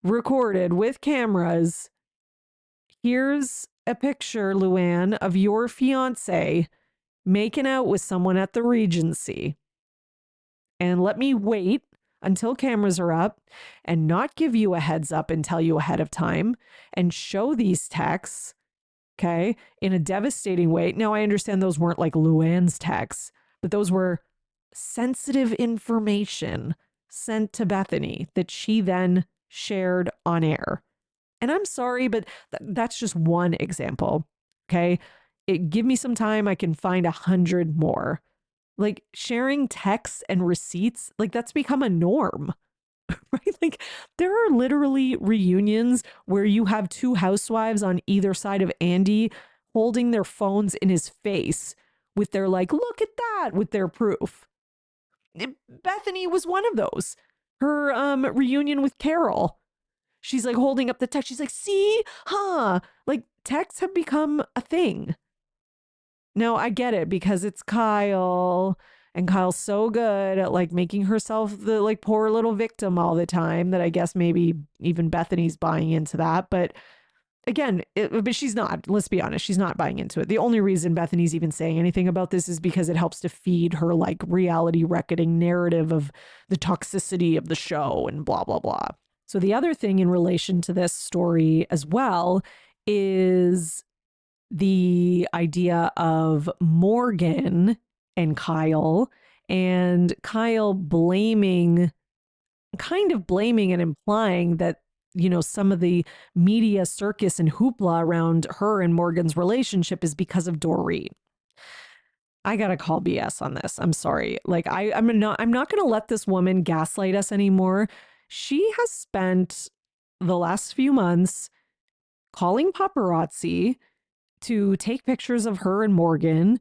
recorded with cameras, hears a picture, Luann, of your fiance making out with someone at the Regency and let me wait until cameras are up and not give you a heads up and tell you ahead of time and show these texts, okay, in a devastating way. Now, I understand those weren't like Luann's texts, but those were sensitive information sent to Bethany that she then shared on air. And I'm sorry, but that's just one example, okay? Give me some time. I can find 100 more. Like sharing texts and receipts, like that's become a norm, right? Like there are literally reunions where you have two housewives on either side of Andy holding their phones in his face with their like, look at that, with their proof. Bethany was one of those. Her reunion with Carol. She's like holding up the text. She's like, see, huh? Like texts have become a thing. Now, I get it because it's Kyle, and Kyle's so good at like making herself the like poor little victim all the time that I guess maybe even Bethany's buying into that. But again, but she's not. Let's be honest, she's not buying into it. The only reason Bethany's even saying anything about this is because it helps to feed her like reality reckoning narrative of the toxicity of the show and blah, blah, blah. So the other thing in relation to this story as well is the idea of Morgan and Kyle blaming, kind of blaming and implying that, you know, some of the media circus and hoopla around her and Morgan's relationship is because of Dorit. I gotta call BS on this. I'm sorry. Like I'm not gonna let this woman gaslight us anymore. She has spent the last few months calling paparazzi to take pictures of her and Morgan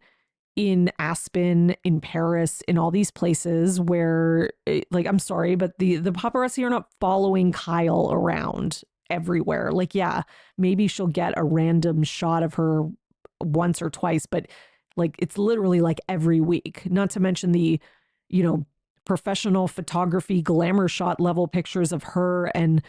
in Aspen, in Paris, in all these places where, like, I'm sorry, but the paparazzi are not following Kyle around everywhere. Like, yeah, maybe she'll get a random shot of her once or twice, but like, it's literally like every week, not to mention the, you know, professional photography, glamour shot level pictures of her and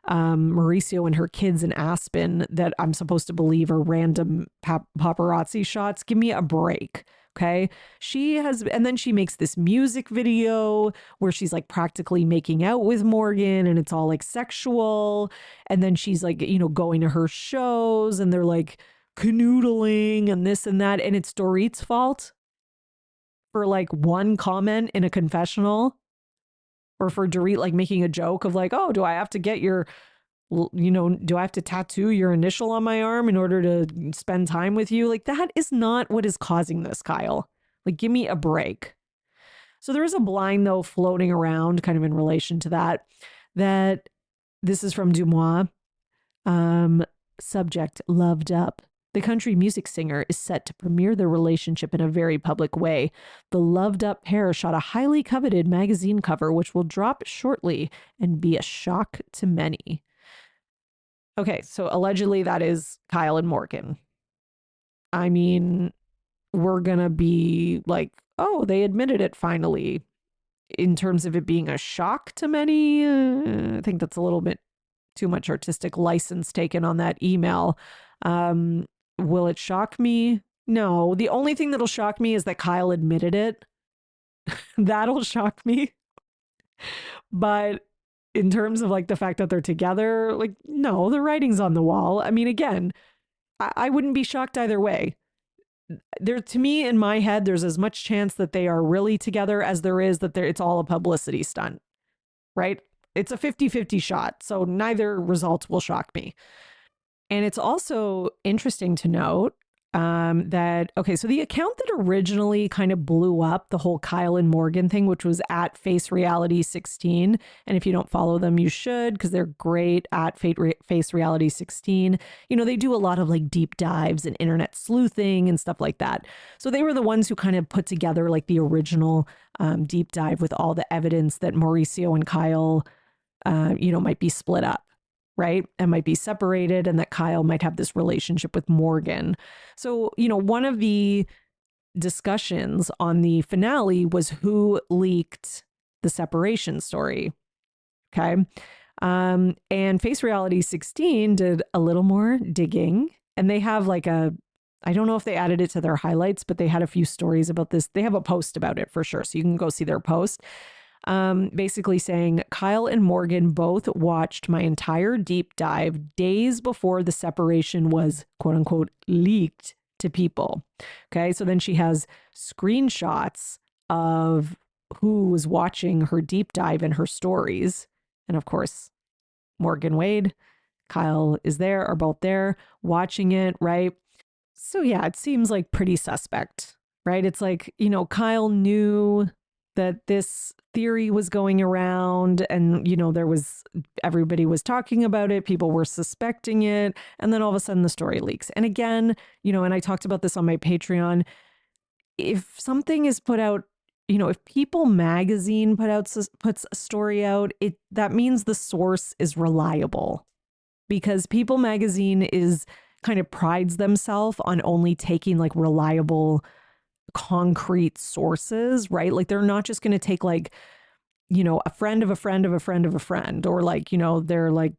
Mauricio and her kids in Aspen that I'm supposed to believe are random paparazzi shots. Give me a break. Okay. She has, and then she makes this music video where she's like practically making out with Morgan and it's all like sexual. And then she's like, you know, going to her shows and they're like canoodling and this and that. And it's Dorit's fault for like one comment in a confessional. Or for Dorit like making a joke of like, oh, do I have to get your, you know, do I have to tattoo your initial on my arm in order to spend time with you? Like that is not what is causing this, Kyle. Like, give me a break. So there is a blind though floating around kind of in relation to that this is from Dumois. Subject, loved up. The country music singer is set to premiere their relationship in a very public way. The loved up pair shot a highly coveted magazine cover, which will drop shortly and be a shock to many. Okay, so allegedly that is Kyle and Morgan. I mean, we're going to be like, oh, they admitted it finally. In terms of it being a shock to many, I think that's a little bit too much artistic license taken on that email. Will it shock me? No. The only thing that'll shock me is that Kyle admitted it. That'll shock me. But in terms of like the fact that they're together, like, no, the writing's on the wall. I mean, again, I wouldn't be shocked either way. There, to me, in my head, there's as much chance that they are really together as there is that it's all a publicity stunt, right? It's a 50-50 shot. So neither result will shock me. And it's also interesting to note that, okay, so the account that originally kind of blew up the whole Kyle and Morgan thing, which was at Face Reality 16. And if you don't follow them, you should, because they're great at Face Reality 16. You know, they do a lot of like deep dives and internet sleuthing and stuff like that. So they were the ones who kind of put together like the original deep dive with all the evidence that Mauricio and Kyle, you know, might be split up. Right? And might be separated and that Kyle might have this relationship with Morgan. So, you know, one of the discussions on the finale was who leaked the separation story. Okay. And Face Reality 16 did a little more digging And they have like I don't know if they added it to their highlights, but they had a few stories about this. They have a post about it for sure. So you can go see their post. Basically saying Kyle and Morgan both watched my entire deep dive days before the separation was quote unquote leaked to people. Okay. So then she has screenshots of who was watching her deep dive in her stories. And of course, Morgan Wade, Kyle is there, are both there watching it, right? So yeah, it seems like pretty suspect, right? It's like, you know, Kyle knew that this theory was going around and, you know, everybody was talking about it. People were suspecting it. And then all of a sudden the story leaks. And again, you know, and I talked about this on my Patreon. If something is put out, you know, if People Magazine puts a story out, that means the source is reliable, because People Magazine kind of prides themselves on only taking like reliable, concrete sources, right? Like they're not just going to take like, you know, a friend of a friend of a friend of a friend, or like, you know, they're like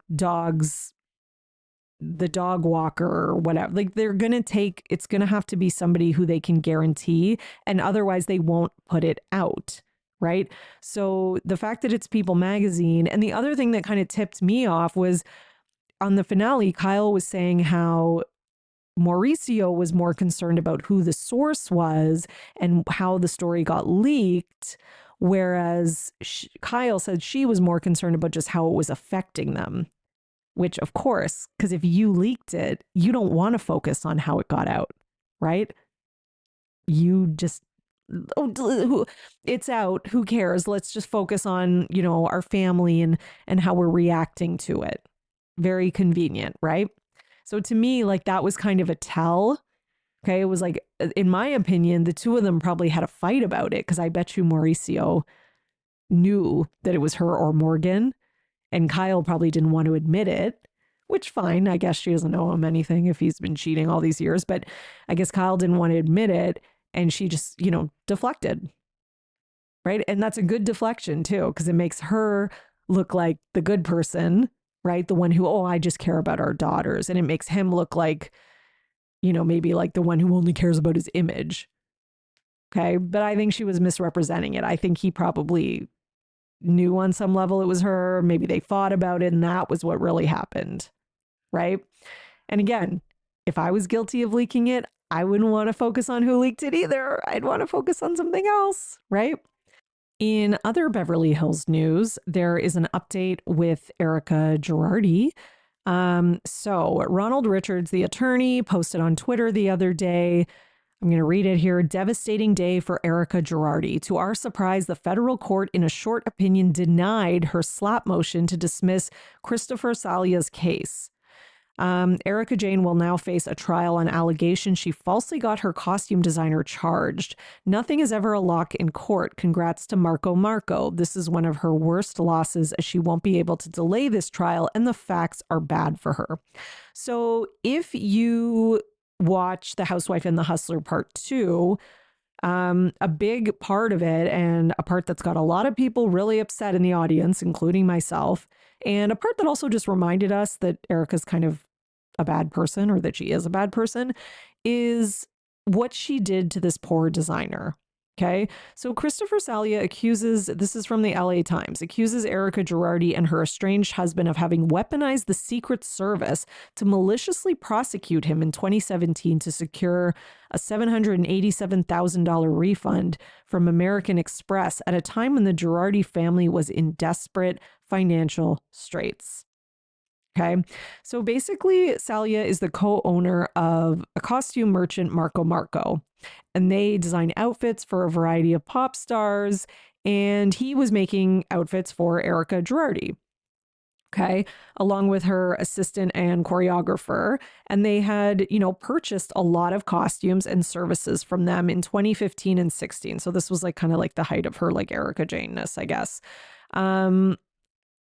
the dog walker or whatever. Like it's going to have to be somebody who they can guarantee, and otherwise they won't put it out. Right. So the fact that it's People Magazine, and the other thing that kind of tipped me off was on the finale, Kyle was saying how Mauricio was more concerned about who the source was and how the story got leaked, whereas Kyle said she was more concerned about just how it was affecting them. Which, of course, because if you leaked it, you don't want to focus on how it got out, right? You just, it's out. Who cares? Let's just focus on, you know, our family and how we're reacting to it. Very convenient, right? So to me, like that was kind of a tell. Okay. It was like, in my opinion, the two of them probably had a fight about it, because I bet you Mauricio knew that it was her or Morgan. And Kyle probably didn't want to admit it, which fine. I guess she doesn't owe him anything if he's been cheating all these years. But I guess Kyle didn't want to admit it. And she just, you know, deflected. Right. And that's a good deflection, too, because it makes her look like the good person. Right. The one who, oh, I just care about our daughters. And it makes him look like, you know, maybe like the one who only cares about his image. Okay. But I think she was misrepresenting it. I think he probably knew on some level it was her. Maybe they fought about it, and that was what really happened. Right. And again, if I was guilty of leaking it, I wouldn't want to focus on who leaked it either. I'd want to focus on something else. Right. In other Beverly Hills news, there is an update with Erika Jayne. So Ronald Richards, the attorney, posted on Twitter the other day. I'm going to read it here. Devastating day for Erika Jayne. To our surprise, the federal court, in a short opinion, denied her slap motion to dismiss Christopher Salia's case. Erika Jayne will now face a trial on allegations she falsely got her costume designer charged. Nothing is ever a lock in court. Congrats to Marco. This is one of her worst losses, as she won't be able to delay this trial, and the facts are bad for her. So if you watch The Housewife and the Hustler Part 2, a big part of it, and a part that's got a lot of people really upset in the audience, including myself, and a part that also just reminded us that Erika's kind of a bad person, or that she is a bad person, is what she did to this poor designer. Okay. So Christopher Salia this is from the LA Times, accuses Erika Jayne and her estranged husband of having weaponized the Secret Service to maliciously prosecute him in 2017 to secure a $787,000 refund from American Express at a time when the Jayne family was in desperate financial straits. Okay. So basically, Salia is the co-owner of a costume merchant, Marco, and they design outfits for a variety of pop stars. And he was making outfits for Erika Jayne. Okay. Along with her assistant and choreographer. And they had, you know, purchased a lot of costumes and services from them in 2015 and 16. So this was like kind of like the height of her like Erika Jayne-ness, I guess. And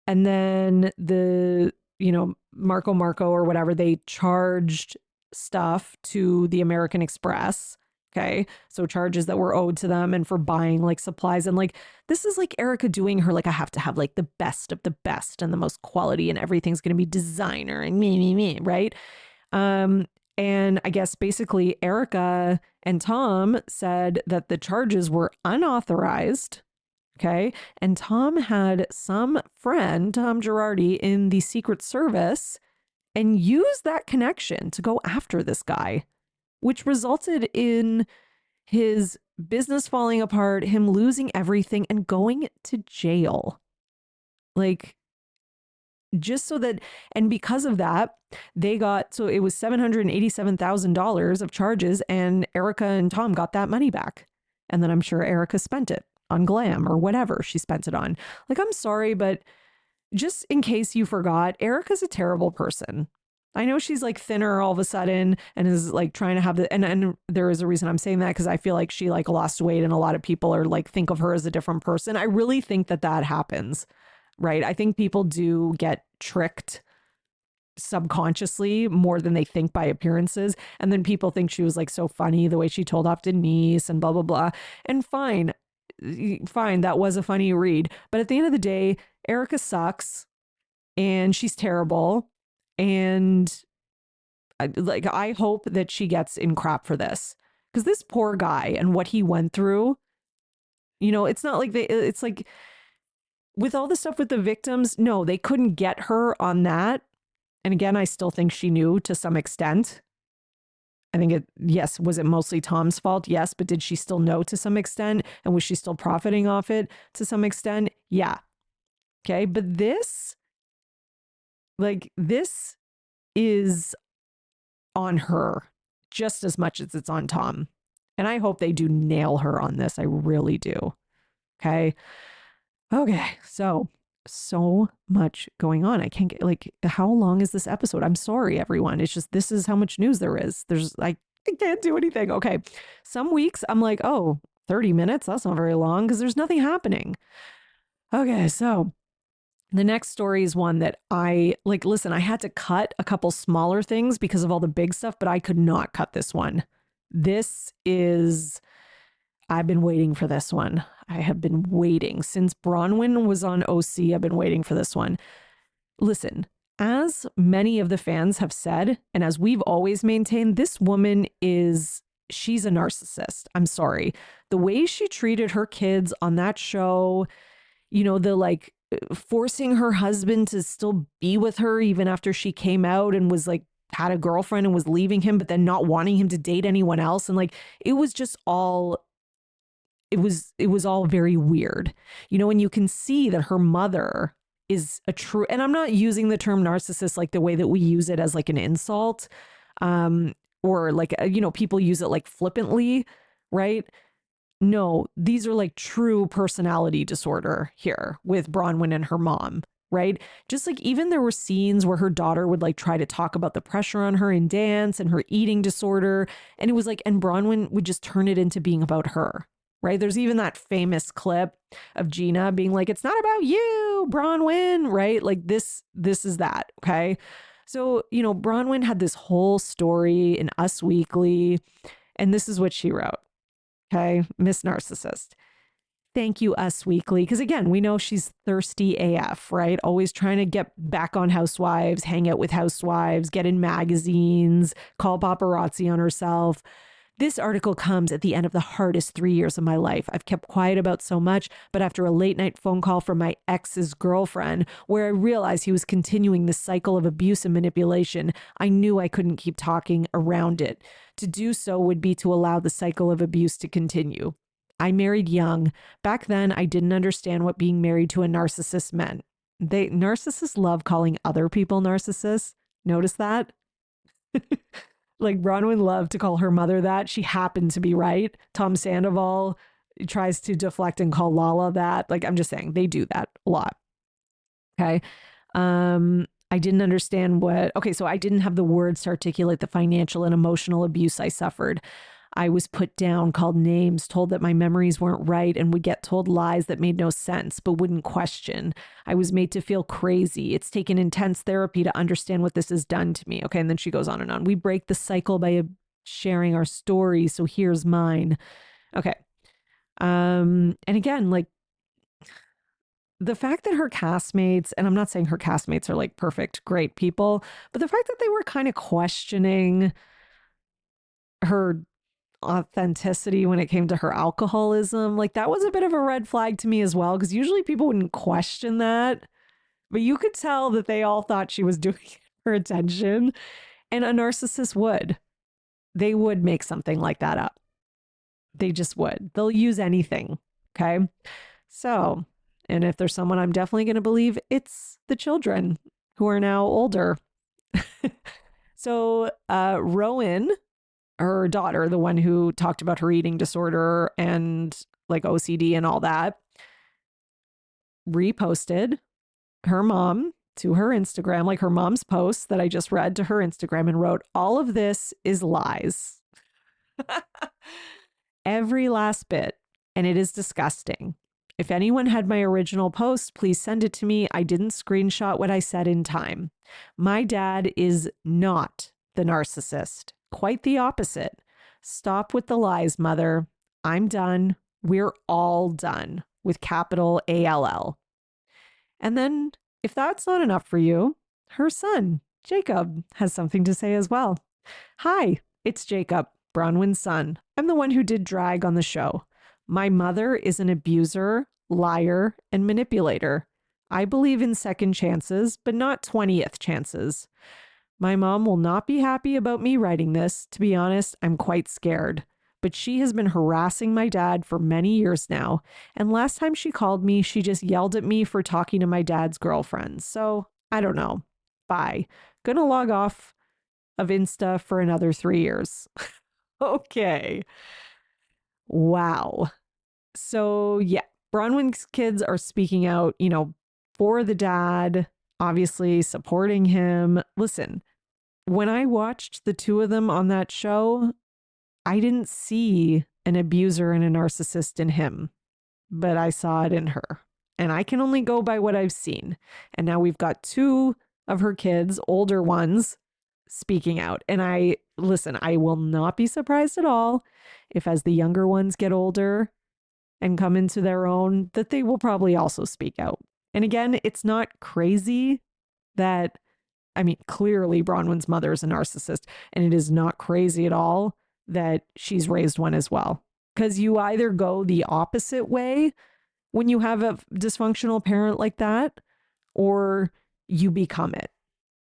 then you know, Marco or whatever, they charged stuff to the American Express. Okay. So charges that were owed to them, and for buying like supplies. And like, this is like Erika doing her, like, I have to have like the best of the best and the most quality, and everything's going to be designer and me, right? And I guess basically Erika and Tom said that the charges were unauthorized. Okay. And Tom had some friend, Tom Girardi, in the Secret Service and used that connection to go after this guy, which resulted in his business falling apart, him losing everything and going to jail. Like, just so that, and because of that, they got, so it was $787,000 of charges, and Erika and Tom got that money back. And then I'm sure Erika spent it on glam or whatever she spent it on. Like, I'm sorry, but just in case you forgot, Erika's a terrible person. I know she's like thinner all of a sudden and is like trying to have the, and there is a reason I'm saying that, because I feel like she like lost weight and a lot of people are like, think of her as a different person. I really think that that happens, right? I think people do get tricked subconsciously more than they think by appearances. And then people think she was like so funny the way she told off Denise and blah, blah, blah. And fine, that was a funny read. But at the end of the day, Erika sucks and she's terrible. And I hope that she gets in crap for this, because this poor guy and what he went through, you know, it's not like it's like with all the stuff with the victims. No, they couldn't get her on that. And again, I still think she knew to some extent. I think yes, was it mostly Tom's fault? Yes. But did she still know to some extent? And was she still profiting off it to some extent? Yeah. Okay. But this is on her just as much as it's on Tom. And I hope they do nail her on this. I really do. Okay. So much going on. I can't get, like, how long is this episode? I'm sorry, everyone. It's just, this is how much news there is. I can't do anything. Okay. Some weeks I'm like, oh, 30 minutes. That's not very long because there's nothing happening. Okay. So the next story is one that I like. Listen, I had to cut a couple smaller things because of all the big stuff, but I could not cut this one. I've been waiting for this one. I have been waiting since Braunwyn was on OC. I've been waiting for this one. Listen, as many of the fans have said, and as we've always maintained, this woman she's a narcissist. I'm sorry. The way she treated her kids on that show, you know, the like, forcing her husband to still be with her even after she came out and was like had a girlfriend and was leaving him, but then not wanting him to date anyone else. And like, it was all very weird, you know, and you can see that her mother is a true, and I'm not using the term narcissist like the way that we use it as like an insult, or like, you know, people use it like flippantly, right? No, these are like true personality disorder here with Braunwyn and her mom, right? Just like even there were scenes where her daughter would like try to talk about the pressure on her in dance and her eating disorder. And it was like, and Braunwyn would just turn it into being about her, right? There's even that famous clip of Gina being like, it's not about you, Braunwyn, right? Like this is that, okay? So, you know, Braunwyn had this whole story in Us Weekly, and this is what she wrote. Okay, Miss Narcissist. Thank you, Us Weekly. Because again, we know she's thirsty AF, right? Always trying to get back on Housewives, hang out with Housewives, get in magazines, call paparazzi on herself. This article comes at the end of the hardest 3 years of my life. I've kept quiet about so much, but after a late night phone call from my ex's girlfriend, where I realized he was continuing the cycle of abuse and manipulation, I knew I couldn't keep talking around it. To do so would be to allow the cycle of abuse to continue. I married young. Back then, I didn't understand what being married to a narcissist meant. Narcissists love calling other people narcissists. Notice that? Like Braunwyn loved to call her mother that. She happened to be right. Tom Sandoval tries to deflect and call Lala that. Like, I'm just saying they do that a lot. Okay. I didn't understand so I didn't have the words to articulate the financial and emotional abuse I suffered. I was put down, called names, told that my memories weren't right, and would get told lies that made no sense, but wouldn't question. I was made to feel crazy. It's taken intense therapy to understand what this has done to me. Okay. And then she goes on and on. We break the cycle by sharing our story. So here's mine. Okay. And again, like the fact that her castmates, and I'm not saying her castmates are like perfect, great people, but the fact that they were kind of questioning her authenticity when it came to her alcoholism. Like that was a bit of a red flag to me as well, because usually people wouldn't question that. But you could tell that they all thought she was doing it for attention. And a narcissist would. They would make something like that up. They just would. They'll use anything. Okay. So, and if there's someone I'm definitely going to believe, it's the children who are now older. So, Rowan, her daughter, the one who talked about her eating disorder and like OCD and all that, reposted her mom to her Instagram, like her mom's post that I just read to her Instagram, and wrote, "All of this is lies." Every last bit. And it is disgusting. If anyone had my original post, please send it to me. I didn't screenshot what I said in time. My dad is not the narcissist. Quite the opposite. Stop with the lies, mother. I'm done. We're all done, with capital ALL. And then, if that's not enough for you, her son, Jacob, has something to say as well. "Hi, it's Jacob, Braunwyn's son. I'm the one who did drag on the show. My mother is an abuser, liar, and manipulator. I believe in second chances, but not 20th chances. My mom will not be happy about me writing this. To be honest, I'm quite scared. But she has been harassing my dad for many years now. And last time she called me, she just yelled at me for talking to my dad's girlfriends. So I don't know. Bye. Gonna log off of Insta for another 3 years." Okay. Wow. So yeah, Braunwyn's kids are speaking out, for the dad, obviously supporting him. Listen, when I watched the two of them on that show, I didn't see an abuser and a narcissist in him, but I saw it in her. And I can only go by what I've seen. And now we've got two of her kids, older ones, speaking out. And I will not be surprised at all if, as the younger ones get older and come into their own, that they will probably also speak out. And again, it's not crazy that, clearly Braunwyn's mother is a narcissist, and it is not crazy at all that she's raised one as well. Because you either go the opposite way when you have a dysfunctional parent like that, or you become it,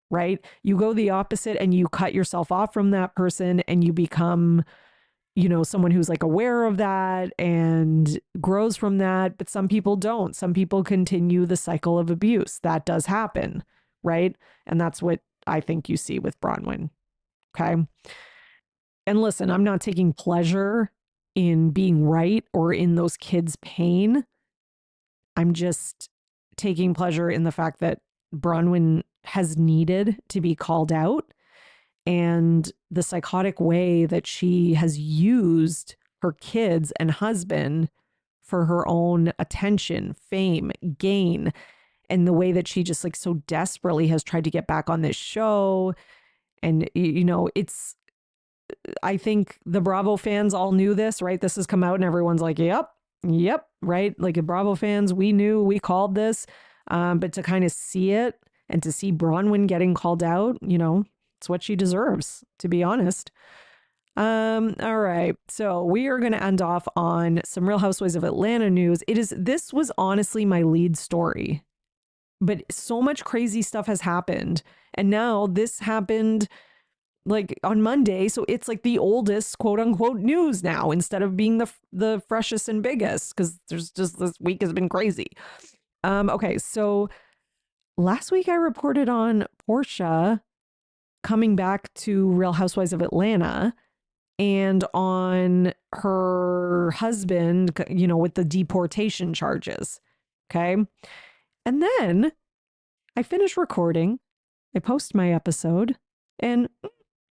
right? You go the opposite and you cut yourself off from that person and you become, someone who's like aware of that and grows from that. But some people don't. Some people continue the cycle of abuse. That does happen, right? And that's what I think you see with Braunwyn. Okay. And listen, I'm not taking pleasure in being right or in those kids' pain. I'm just taking pleasure in the fact that Braunwyn has needed to be called out, and the psychotic way that she has used her kids and husband for her own attention, fame, gain, and the way that she just like so desperately has tried to get back on this show. And, I think the Bravo fans all knew this, right? This has come out and everyone's like, yep, right? Like the Bravo fans, we knew, we called this, but to kind of see it and to see Braunwyn getting called out, it's what she deserves, to be honest. All right. So we are going to end off on some Real Housewives of Atlanta news. This was honestly my lead story, but so much crazy stuff has happened. And now this happened like on Monday. So it's like the oldest quote unquote news now, instead of being the freshest and biggest, because there's just, this week has been crazy. Okay. So last week I reported on Porsha coming back to Real Housewives of Atlanta and on her husband, with the deportation charges. Okay. And then I finish recording, I post my episode, and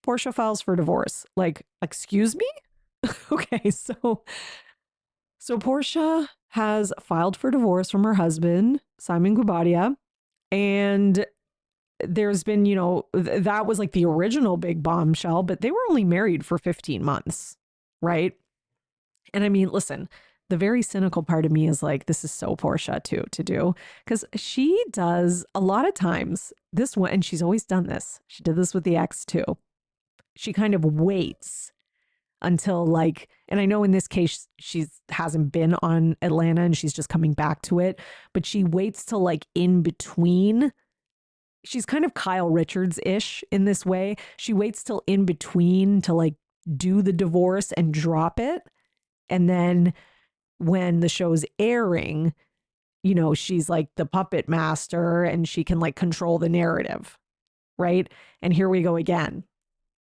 Porsha files for divorce. Like, excuse me? Okay. So Porsha has filed for divorce from her husband, Simon Guobadia, and there's been, that was like the original big bombshell, but they were only married for 15 months, right? And listen, the very cynical part of me is like, this is so Porsha too to do, because she does a lot of times this one, and she's always done this. She did this with the ex too. She kind of waits until like, and I know in this case, she hasn't been on Atlanta and she's just coming back to it, but she waits till like in between. She's kind of Kyle Richards-ish in this way. She waits till in between to like do the divorce and drop it. And then when the show's airing, you know, she's like the puppet master and she can like control the narrative, right? And here we go again.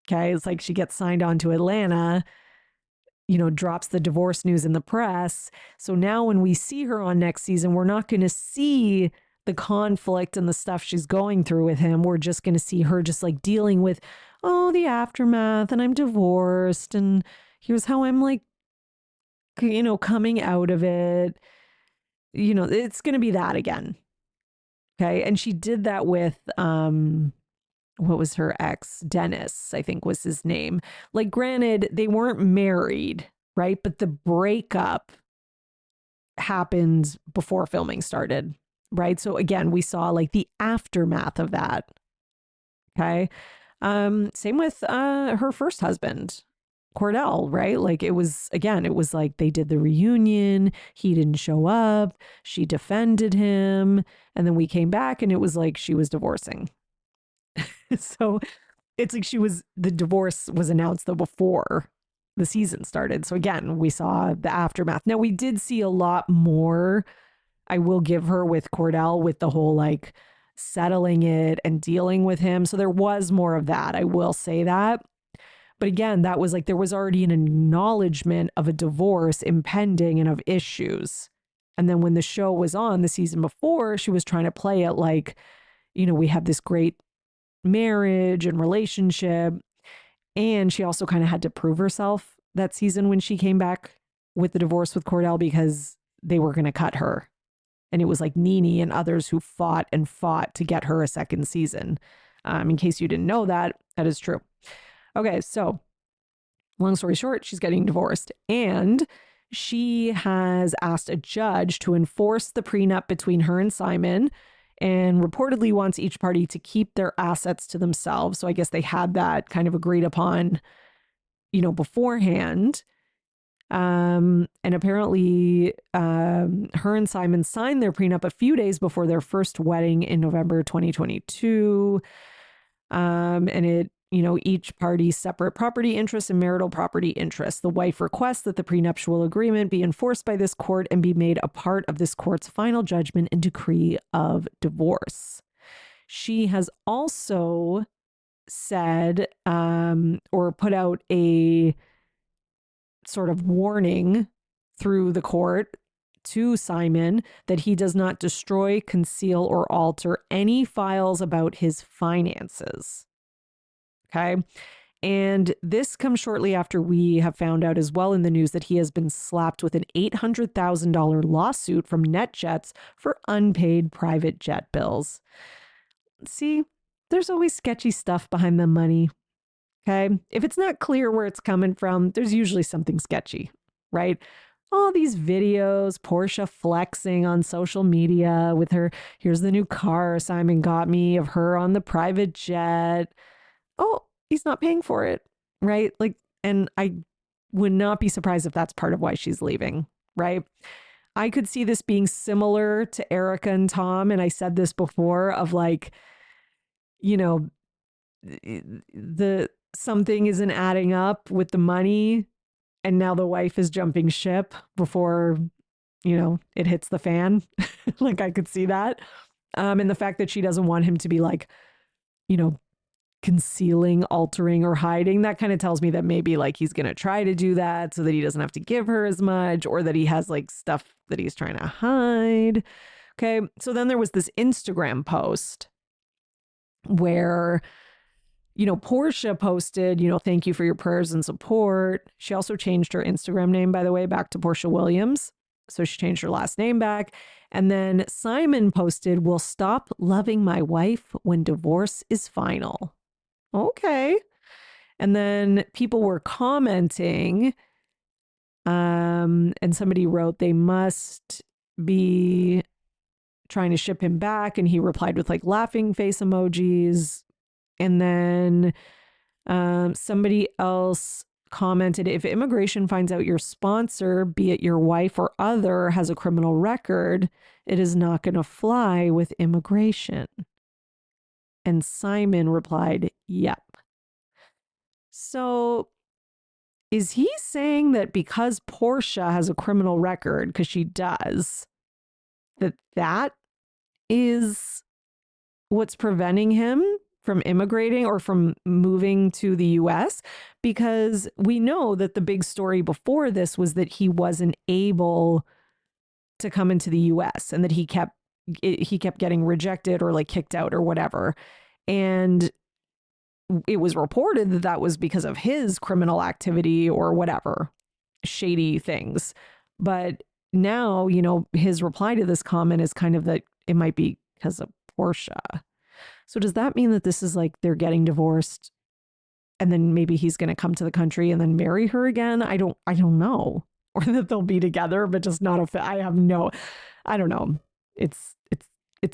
Okay, it's like she gets signed on to Atlanta, you know, drops the divorce news in the press. So now when we see her on next season, we're not going to see the conflict and the stuff she's going through with him. We're just going to see her just like dealing with, oh, the aftermath, and I'm divorced, and here's how I'm like, you know, coming out of it. You know, it's going to be that again. Okay. And she did that with, what was her ex? Dennis, I think was his name. Like, granted, they weren't married, right? But the breakup happened before filming started, right? So again, we saw like the aftermath of that. Okay. Same with her first husband, Cordell, right? Like it was like they did the reunion. He didn't show up. She defended him. And then we came back and it was like she was divorcing. So it's like the divorce was announced though before the season started. So again, we saw the aftermath. Now we did see a lot more, I will give her, with Cordell, with the whole like settling it and dealing with him. So there was more of that. I will say that. But again, that was like, there was already an acknowledgement of a divorce impending and of issues. And then when the show was on the season before, she was trying to play it like, you know, we have this great marriage and relationship. And she also kind of had to prove herself that season when she came back with the divorce with Cordell, because they were going to cut her. And it was like Nene and others who fought and fought to get her a second season. In case you didn't know that, that is true. Okay, so long story short, she's getting divorced. And she has asked a judge to enforce the prenup between her and Simon, and reportedly wants each party to keep their assets to themselves. So I guess they had that kind of agreed upon, you know, beforehand. And apparently her and Simon signed their prenup a few days before their first wedding in November 2022. And it, you know, each party's separate property interests and marital property interests. The wife requests that the prenuptial agreement be enforced by this court and be made a part of this court's final judgment and decree of divorce. She has also said, or put out a sort of warning through the court to Simon that he does not destroy, conceal, or alter any files about his finances. Okay. And this comes shortly after we have found out as well in the news that he has been slapped with an $800,000 lawsuit from NetJets for unpaid private jet bills. See, there's always sketchy stuff behind the money. Okay. If it's not clear where it's coming from, there's usually something sketchy, right? All these videos, Porsha flexing on social media with her, here's the new car Simon got me, of her on the private jet. Oh, he's not paying for it, right? Like, and I would not be surprised if that's part of why she's leaving, right? I could see this being similar to Erika and Tom, and I said this before, of like, you know, the something isn't adding up with the money, and now the wife is jumping ship before, you know, it hits the fan. Like, I could see that. And the fact that she doesn't want him to be like, you know, concealing, altering, or hiding, that kind of tells me that maybe like he's going to try to do that so that he doesn't have to give her as much, or that he has like stuff that he's trying to hide. Okay. So then there was this Instagram post where, you know, Porsha posted, you know, thank you for your prayers and support. She also changed her Instagram name, by the way, back to Porsha Williams. So she changed her last name back. And then Simon posted, will stop loving my wife when divorce is final. Okay. And then people were commenting, and somebody wrote they must be trying to ship him back. And he replied with like laughing face emojis. And then somebody else commented, if immigration finds out your sponsor, be it your wife or other, has a criminal record, it is not going to fly with immigration. And Simon replied, yep. So is he saying that because Porsha has a criminal record, because she does, that is what's preventing him from immigrating or from moving to the US? Because we know that the big story before this was that he wasn't able to come into the US and that he kept getting rejected or like kicked out or whatever. And it was reported that that was because of his criminal activity or whatever, shady things. But now, you know, his reply to this comment is kind of that it might be because of Porsha. So does that mean that this is like they're getting divorced and then maybe he's going to come to the country and then marry her again? I don't know. Or that they'll be together, but just not I don't know. It's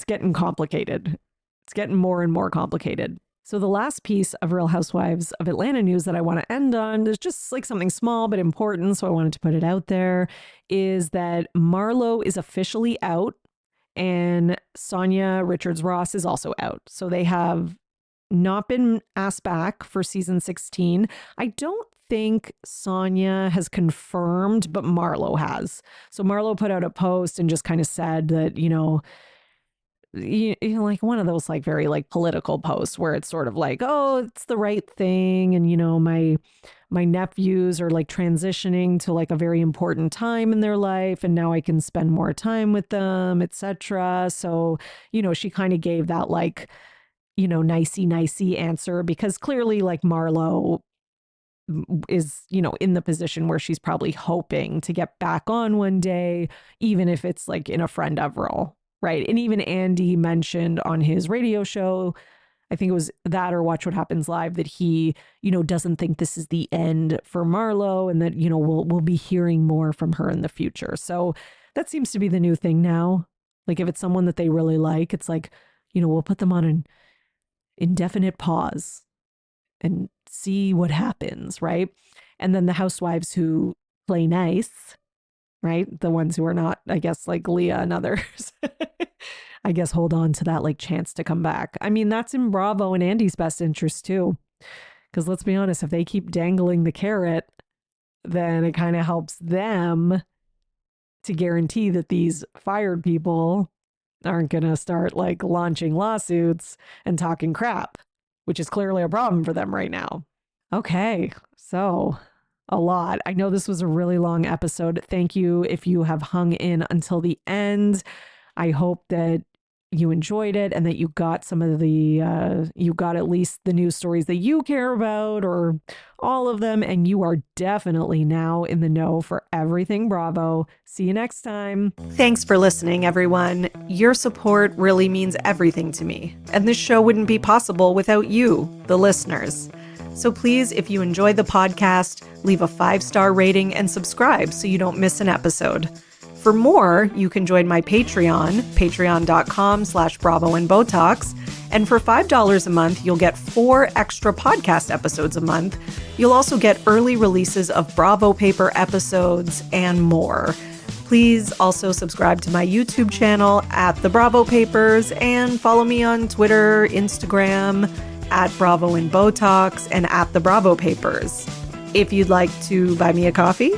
getting complicated. It's getting more and more complicated. So the last piece of Real Housewives of Atlanta news that I want to end on is just like something small but important, so I wanted to put it out there, is that Marlo is officially out and Sonia Richards-Ross is also out. So they have not been asked back for season 16. I don't think Sonia has confirmed, but Marlo has. So Marlo put out a post and just kind of said that, you know, like one of those like very like political posts where it's sort of like, oh, it's the right thing. And, you know, my nephews are like transitioning to like a very important time in their life. And now I can spend more time with them, etc. So, you know, she kind of gave that like, you know, nicey answer because clearly like Marlo is, you know, in the position where she's probably hoping to get back on one day, even if it's like in a friend of role. Right. And even Andy mentioned on his radio show, I think it was that or Watch What Happens Live, that he, you know, doesn't think this is the end for Marlo and that, you know, we'll be hearing more from her in the future. So that seems to be the new thing now. Like if it's someone that they really like, it's like, you know, we'll put them on an indefinite pause and see what happens. Right. And then the housewives who play nice, right? The ones who are not, I guess, like Leah and others, I guess, hold on to that like chance to come back. I mean, that's in Bravo and Andy's best interest too. Because let's be honest, if they keep dangling the carrot, then it kind of helps them to guarantee that these fired people aren't going to start like launching lawsuits and talking crap, which is clearly a problem for them right now. Okay, so a lot. I know this was a really long episode. Thank you if you have hung in until the end. I hope that you enjoyed it and that you got some of the, you got at least the news stories that you care about or all of them. And you are definitely now in the know for everything Bravo. See you next time. Thanks for listening, everyone. Your support really means everything to me. And this show wouldn't be possible without you, the listeners. So please, if you enjoy the podcast, leave a 5-star rating and subscribe so you don't miss an episode. For more, you can join my Patreon, patreon.com/BravoandBotox. And for $5 a month, you'll get 4 extra podcast episodes a month. You'll also get early releases of Bravo Paper episodes and more. Please also subscribe to my YouTube channel at The Bravo Papers and follow me on Twitter, Instagram, at Bravo and Botox and at The Bravo Papers. If you'd like to buy me a coffee,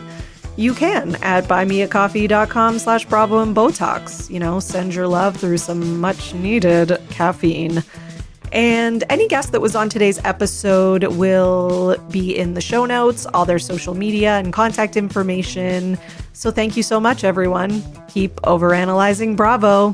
you can at buymeacoffee.com/Bravo and Botox. You know, send your love through some much needed caffeine. And any guest that was on today's episode will be in the show notes, all their social media and contact information. So thank you so much, everyone. Keep overanalyzing Bravo.